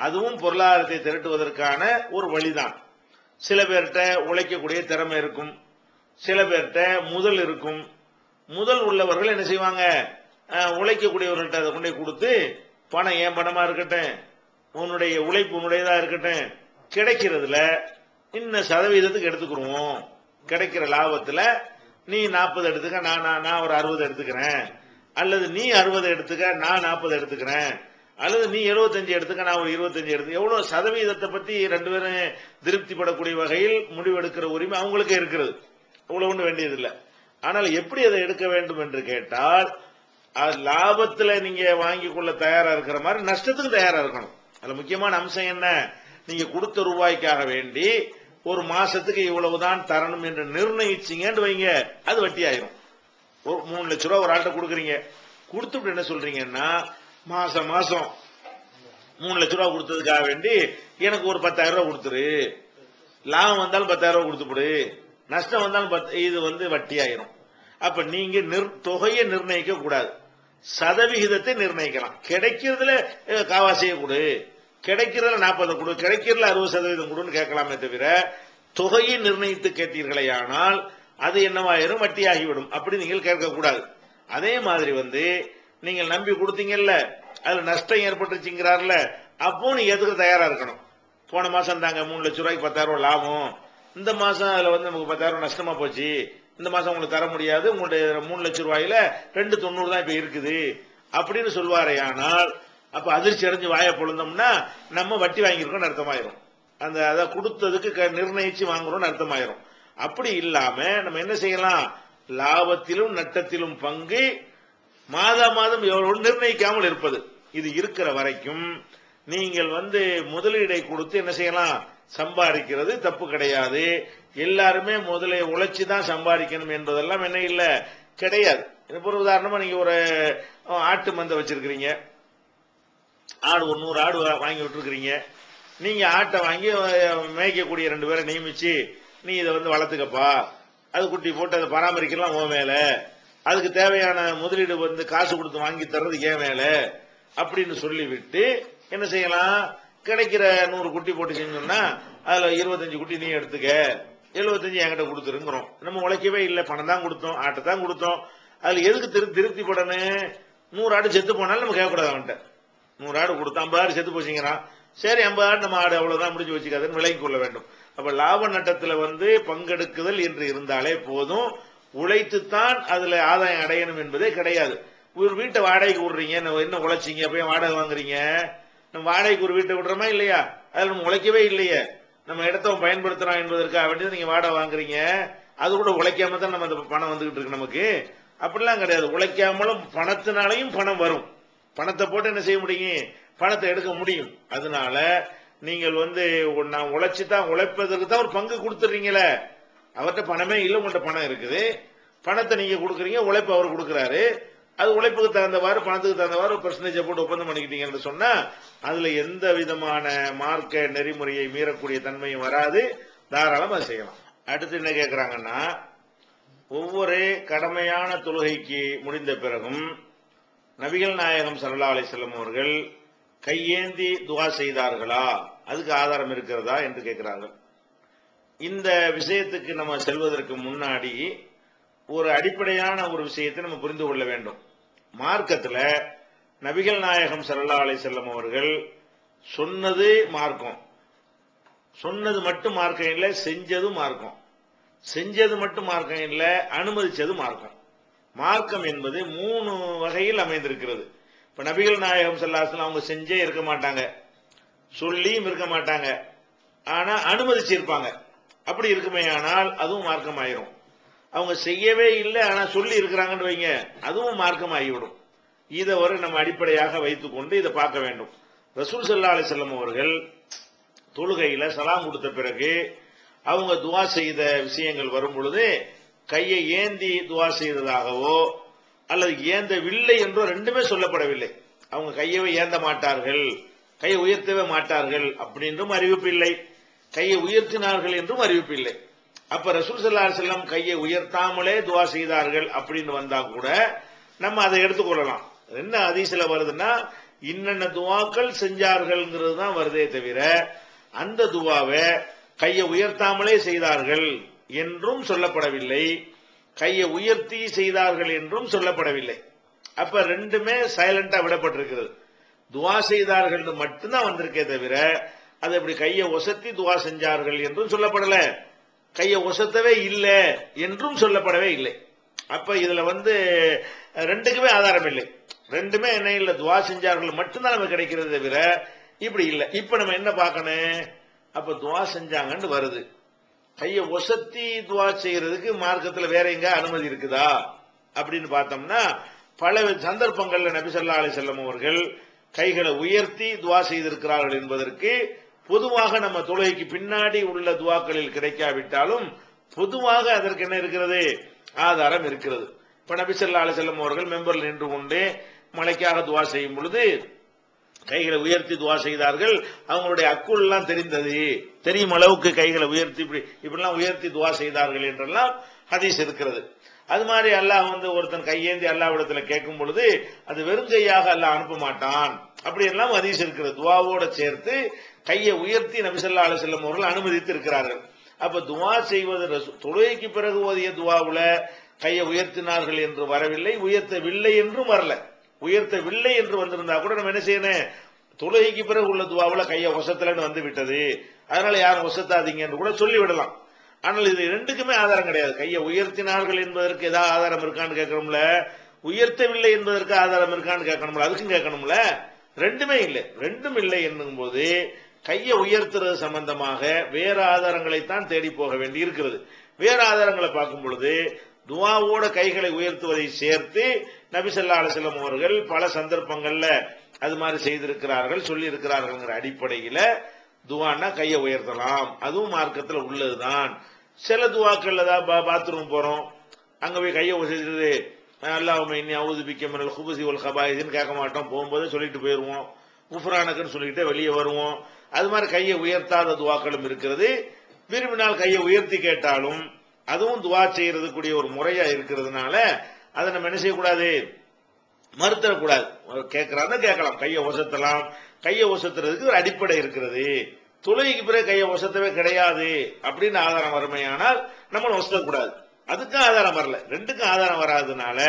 அதுவும் பொருளாதாரத்தை திரட்டுவதற்கான ஒரு வழிதான். சில பேர்கிட்ட உழைக்கக்கூடிய திறமை இருக்கும், சில பேர்கிட்ட முதல் இருக்கும். முதல் உள்ளவர்கள் என்ன செய்வாங்க, உழைக்கக்கூடியவர்கள்ட்ட அதை கொண்டே கொடுத்து, பணம் ஏன் பணமா இருக்கட்டும், உன்னுடைய உழைப்பு உன்னுடையதா இருக்கட்டும், கிடைக்கிறதுல இன்ன சதவீதத்துக்கு எடுத்துக்கிறோம், கிடைக்கிற லாபத்துல நீ 40 எடுத்துக்க, நான் ஒரு 60 எடுத்துக்கிறேன், அல்லது நீ 60 எடுத்துக்க, நான் 40 எடுத்துக்கிறேன், அல்லது நீ 75 எடுத்துக்க, நான் ஒரு 25 எடுத்துக்க. எவ்வளவு சதவீதத்தை பத்தி 2 பேரும் திருப்திப்படக்கூடிய வகையில் முடிவெடுக்கிற உரிமை அவங்களுக்கே இருக்கிறது, அவ்வளவு ஒன்று வேண்டியதில்லை. ஆனால் எப்படி அதை எடுக்க வேண்டும் என்று கேட்டால், லாபத்துல நீங்க வாங்கி கொள்ள தயாரா இருக்கிற மாதிரி நஷ்டத்துக்கு தயாரா இருக்கணும். அதுல முக்கியமான அம்சம் என்ன, நீங்க கொடுத்த ரூபாய்க்காக வேண்டி ஒரு மாசத்துக்கு இவ்வளவுதான் தரணும் என்று நிர்ணயிச்சீங்கன்னு வைங்க, அது வட்டி ஆயிரும். 3 லட்சம் ரூபாய் ஒரு ஆள்கிட்ட கொடுக்குறீங்க, கொடுத்துட்டு என்ன சொல்றீங்கன்னா, மாசம் 3 லட்சம் ரூபாய் கொடுத்ததுக்காக வேண்டி எனக்கு ஒரு 10,000 ரூபாய் கொடுத்துரு, லாபம் வந்தாலும் 10,000 ரூபாய் கொடுத்துப்படு, நஷ்டம் வந்தாலும் இது வட்டி ஆயிரும். அப்ப நீங்க தொகையை நிர்ணயிக்க கூடாது, சதவிகிதத்தை நிர்ணயிக்கலாம். கிடைக்கிறதுல காவாசியை கொடு, கிடைக்கிறதுல 40 கொடு, கிடைக்கிறதுல 60% கொடுன்னு கேட்கலாமே தவிர தொகையை நிர்ணயித்து கேட்டீர்களே ஆனால் அது என்னவாயிரும், வட்டியாகிவிடும். அப்படி நீங்கள் கேட்கக்கூடாது. அதே மாதிரி நீங்கள் நம்பி கொடுத்தீங்கல்ல, அதுல நஷ்டம் ஏற்பட்டுச்சுங்கிறார்ல, அப்போ நீங்க எதுக்கு தயாரா இருக்கணும். போன மாசம் தாங்க 3 லட்சம் ரூபாய்க்கு 10,000 ரூபாய் லாபம், இந்த மாசம் அதுல நமக்கு 10,000 ரூபாய் நஷ்டமா போச்சு, இந்த மாசம் உங்களுக்கு தர முடியாது, உங்களுடைய 3 லட்சம் ரூபாயில 290 தான் இப்ப இருக்குது அப்படின்னு சொல்வாரே. ஆனால் அப்ப அதிர்ச்சி அடைஞ்சு வாய பொழுந்தோம்னா நம்ம வட்டி வாங்கியிருக்கோம்னு அர்த்தமாயிரும். அதை கொடுத்ததுக்கு நிர்ணயிச்சு வாங்குறோம்னு அர்த்தமாயிரும். அப்படி இல்லாம நம்ம என்ன செய்யலாம், லாபத்திலும் நட்டத்திலும் பங்கு மாதம் எவ்வளவு நிர்ணயிக்காமல் இருப்பது. இது இருக்கிற வரைக்கும் நீங்கள் முதலீடை கொடுத்து என்ன செய்யலாம், சம்பாதிக்கிறது தப்பு கிடையாது. எல்லாருமே முதலே உழைச்சுதான் சம்பாதிக்கணும் என்பதெல்லாம் என்ன இல்ல கிடையாது. ஒரு உதாரணமா நீங்க ஒரு ஆட்டு மந்தை வச்சிருக்கிறீங்க, ஆடு ஒரு 100 ஆடு வாங்கி விட்டுருக்கிறீங்க. நீங்க ஆட்டை வாங்கி மேய்க்கக்கூடிய 2 பேரை நியமிச்சு நீ இதை வளர்த்துக்கப்பா, அது குட்டி போட்டு அதை பராமரிக்கலாம் உன் மேல, அதுக்கு தேவையான முதலீடு காசு கொடுத்து வாங்கி தர்றது ஏன் மேல அப்படின்னு சொல்லிவிட்டு என்ன செய்யலாம், கிடைக்கிற 100 குட்டி போட்டு செஞ்சோம்னா அதுல 25 குட்டி நீ எடுத்துக்க, 75 என்கிட்ட கொடுத்துருங்கிறோம். நம்ம உழைக்கவே இல்லை, பணம் தான் கொடுத்தோம், ஆட்டை தான் கொடுத்தோம். அதுல எதுக்கு திருப்தி படணும், 100 ஆடு செத்து போனாலும் நம்ம கேட்கக்கூடாது. அவன்கிட்ட 100 ஆடு கொடுத்தோம், 50 ஆடு செத்து போச்சுங்கிறான், சரி 50 ஆடு நம்ம ஆடு அவ்வளவுதான் முடிஞ்சு வச்சுக்காதுன்னு விலகி கொள்ள வேண்டும். அப்ப லாப நட்டத்துல பங்கெடுக்குதல் என்று இருந்தாலே போதும், உழைத்துத்தான் அதுல ஆதாயம் அடையணும் என்பதே கிடையாது. ஒரு வீட்டை வாடகைக்கு விடுறீங்க, என்ன உழைச்சிங்க போய் வாடகை வாங்குறீங்க? நம்ம வாடகைக்கு ஒரு வீட்டை விடுறோமா இல்லையா? அதுல நம்ம உழைக்கவே இல்லையே, நம்ம இடத்த பயன்படுத்துறோம் என்பதற்காக வேண்டியது நீங்க வாடகை வாங்குறீங்க. அது கூட உழைக்காம தான் நம்ம அந்த பணம் வந்துகிட்டு இருக்கு நமக்கு. அப்படிலாம் கிடையாது. உழைக்காமலும் பணத்தினாலையும் பணம் வரும். பணத்தை போட்டு என்ன செய்ய முடியும்? பணத்தை எடுக்க முடியும். அதனால நீங்கள் நான் உழைச்சுதான், உழைப்பதற்கு தான் ஒரு பங்கு கொடுத்துறீங்களே. அவர்கிட்ட பணமே இல்லை, உங்கள்கிட்ட பணம் இருக்குது, பணத்தை நீங்க கொடுக்குறீங்க, உழைப்பு அவர் கொடுக்குறாரு. அது உழைப்புக்கு தகுந்தவாறு பணத்துக்கு தகுந்தவாறு பெர்சன்டேஜ் போட்டு ஒப்பந்தம் பண்ணிக்கிட்டீங்கன்னு சொன்னா அதுல எந்த விதமான மார்க்க நெறிமுறையை மீறக்கூடிய தன்மையும் வராது. தாராளமா செய்யலாம். அடுத்து என்ன கேட்கிறாங்கன்னா, ஒவ்வொரு கடமையான தொழுகைக்கு முடிந்த பிறகும் நபிகள் நாயகம் ஸல்லல்லாஹு அலைஹி வஸல்லம் அவர்கள் கையேந்தி துஆ செய்தார்களா, அதுக்கு ஆதாரம் இருக்கிறதா என்று கேட்கிறார்கள். இந்த விஷயத்துக்கு நம்ம செல்வதற்கு முன்னாடி ஒரு அடிப்படையான ஒரு விஷயத்தை நம்ம புரிந்து கொள்ள வேண்டும். மார்க்கத்துல நபிகள் நாயகம் ஸல்லல்லாஹு அலைஹி வஸல்லம் அவர்கள் சொன்னது மார்க்கம், சொன்னது மட்டும் மார்க்கம் இல்லை, செஞ்சதும் மார்க்கம். செஞ்சது மட்டும் மார்க்கம் இல்லை, அனுமதிச்சது மார்க்கம். மார்க்கம் என்பது 3 வகையில் அமைந்திருக்கிறது. இப்ப நபிகள் நாயகம் ஸல்லல்லாஹு அலைஹி வஸல்லம் அவங்க செஞ்சே இருக்க மாட்டாங்க, சொல்லியும் இருக்க மாட்டாங்க, ஆனா அனுமதிச்சிருப்பாங்க. அப்படி இருக்குமே ஆனால் அதுவும் மார்க்கம் ஆயிரும். அவங்க செய்யவே இல்லை ஆனா சொல்லி இருக்கிறாங்கன்னு வைங்க, அதுவும் மார்க்கம் ஆகிவிடும். இதை நம்ம அடிப்படையாக வைத்துக் கொண்டு இதை பார்க்க வேண்டும். ரசூல் ஸல்லல்லாஹு அலைஹி வஸல்லம் அவர்கள் தொழுகையில சலாம் கொடுத்த பிறகு அவங்க துஆ செய்த விஷயங்கள் வரும் பொழுது கையை ஏந்தி துஆ செய்ததாகவோ அல்லது ஏந்தவில்லை என்றோ ரெண்டுமே சொல்லப்படவில்லை. அவங்க கையவே ஏந்த மாட்டார்கள், கையை உயர்த்தவே மாட்டார்கள் அப்படின்றும் அறிவிப்பு இல்லை, கையை உயர்த்தினார்கள் என்றும் அறிவிப்பு இல்லை. அப்ப ரசூல் ஸல்லல்லாஹு அலைஹி வஸல்லம் கையை உயர்த்தாமலே துஆ செய்தார்கள் அப்படின்னு வந்தா கூட நம்ம அதை எடுத்துக்கொள்ளலாம். என்ன ஹதீஸ்ல வருதுன்னா, இன்னென்ன துஆக்கள் செஞ்சார்கள்ங்கிறது தான் வருதே தவிர அந்த துஆவை கையை உயர்த்தாமலே செய்தார்கள் என்றும் சொல்லப்படவில்லை, கையை உயர்த்தி செய்தார்கள் என்றும் சொல்லப்படவில்லை. அப்ப ரெண்டுமே சைலண்டா விடப்பட்டிருக்கிறது. துஆ செய்தார்கள் மட்டும்தான் வந்திருக்கே தவிர அது எப்படி கையை ஒசத்தி துஆ செஞ்சார்கள் என்றும் சொல்லப்படல, கையை ஒசத்தவே இல்லை என்றும் சொல்லப்படவே இல்லை. அப்ப இதுல ரெண்டுக்குமே ஆதாரம் இல்லை. ரெண்டுமே என்ன இல்லை, துஆ செஞ்சார்கள் மட்டும்தான் நமக்கு கிடைக்கிறது தவிர இப்படி இல்லை. இப்ப நம்ம என்ன பார்க்கணும், அப்ப துஆ செஞ்சாங்கன்னு வருது, கையை ஒசத்தி துஆ செய்யறதுக்கு மார்க்கத்துல வேற எங்க அனுமதி இருக்குதா அப்படின்னு பார்த்தோம்னா, பல சந்தர்ப்பங்கள்ல நபி ஸல்லல்லாஹு அலைஹி வஸல்லம் அவர்கள் கைகளை உயர்த்தி துஆ செய்திருக்கிறார்கள் என்பதற்கு பொதுவாக நம்ம தொழுகைக்கு பின்னாடி உள்ள துஆக்களில் கிடைக்காவிட்டாலும் பொதுவாக அதற்கு என்ன இருக்கிறது, ஆதாரம் இருக்கிறது. இப்ப நபி ஸல்லல்லாஹு அலைஹி வஸல்லம் அவர்கள் மெம்பரில் நின்று கொண்டு மலைக்காக துஆ செய்யும் பொழுது கைகளை உயர்த்தி துஆ செய்தார்கள். அவங்களுடைய அக்குள் எல்லாம் தெரியும் அளவுக்கு கைகளை உயர்த்தி இப்படிலாம் உயர்த்தி துஆ செய்தார்கள் என்றெல்லாம் ஹதீஸ் இருக்கிறது. அது மாதிரி அல்லாஹ் ஒருத்தன் கையேந்தி அல்லாஹ்விடத்துல கேட்கும் பொழுது அது வெறும் கையாக அல்லாஹ் அனுப்ப மாட்டான் அப்படி எல்லாம் ஹதீஸ் இருக்கிறது. துஆவோட சேர்த்து கையை உயர்த்தி நபி ஸல்லல்லாஹு அலைஹி வஸல்லம் அவர்கள் அனுமதித்து இருக்கிறார்கள். அப்ப துஆ செய்வது தொழுகைக்கு பிறகு ஓதிய துஆவுல கையை உயர்த்தினார்கள் என்று வரவில்லை, உயர்த்தவில்லை என்றும் வரல. உயர்த்தவில்லை என்று வந்திருந்தா கூட நம்ம என்ன செய்யணும், தொழுகைக்கு பிறகு உள்ள துஆவுல கையை ஒசத்தலன்னு வந்து விட்டது, அதனால யாரும் ஒசத்தாதீங்க என்று கூட சொல்லிவிடலாம். ஆனால் இது ரெண்டுக்குமே ஆதாரம் கிடையாது. கையை உயர்த்தினார்கள் என்பதற்கு ஏதாவது ஆதாரம் இருக்கான்னு கேட்கணும்ல, உயர்த்தவில்லை என்பதற்கு ஆதாரம் இருக்கான்னு கேட்கணும்ல, அதுக்கும் கேட்கணும்ல. ரெண்டுமே இல்லை. ரெண்டும் இல்லை என்னும் போது கையை உயர்த்துறது சம்பந்தமாக வேற ஆதாரங்களைத்தான் தேடி போக வேண்டி இருக்கிறது. வேற ஆதாரங்களை பார்க்கும் பொழுது துஆவோட கைகளை உயர்த்துவதை சேர்த்து நபி ஸல்லல்லாஹு அலைஹி வஸல்லம் அவர்கள் பல சந்தர்ப்பங்கள்ல அது மாதிரி செய்திருக்கிறார்கள், சொல்லி இருக்கிறார்கள் அடிப்படையில துஆன்னா கையை உயர்த்தலாம், அதுவும் மார்க்கத்தில் உள்ளதுதான். சில துஆக்கள் பாத்ரூம் போறோம், அங்க போய் கையை உயர்த்திட்டு அல்லாஹும்ம இன்னி அஊது பிக்க மினல் குபுஸி வல் கபாயிஸ்ன்னு கேட்க மாட்டோம், போகும்போது சொல்லிட்டு போயிருவோம், குஃப்ரானக்குன்னு சொல்லிட்டு வெளியே வருவோம். அது மாதிரி கையை உயர்த்தாத துஆக்களும் இருக்கிறது. விரும்பினால் கையை உயர்த்தி கேட்டாலும் அதுவும் துஆ செய்யறதுக்குரிய ஒரு முறையா இருக்கிறதுனால அதை நம்ம என்ன செய்யக்கூடாது, மறுத்தரக்கூடாது. கேட்கிறாருன்னா கேட்கலாம், கையை ஒசத்தலாம். கையை ஒசத்துறதுக்கு ஒரு அடிப்படை இருக்கிறது. தொழுகைக்கு பிறகு கையை ஒசத்தவே கிடையாது அப்படின்னு ஆதாரம் வறுமையானால் நம்ம ஒசத்தக்கூடாது. அதுக்கும் ஆதாரம் வரல, ரெண்டுக்கும் ஆதாரம் வராததுனால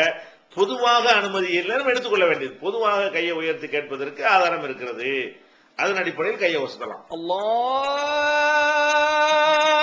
பொதுவாக அனுமதி இல்லை, நம்ம எடுத்துக்கொள்ள வேண்டியது. பொதுவாக கையை உயர்த்தி கேட்பதற்கு ஆதாரம் இருக்கிறது அதன் அடிப்படையில் கையை ஒசத்தலாம். الله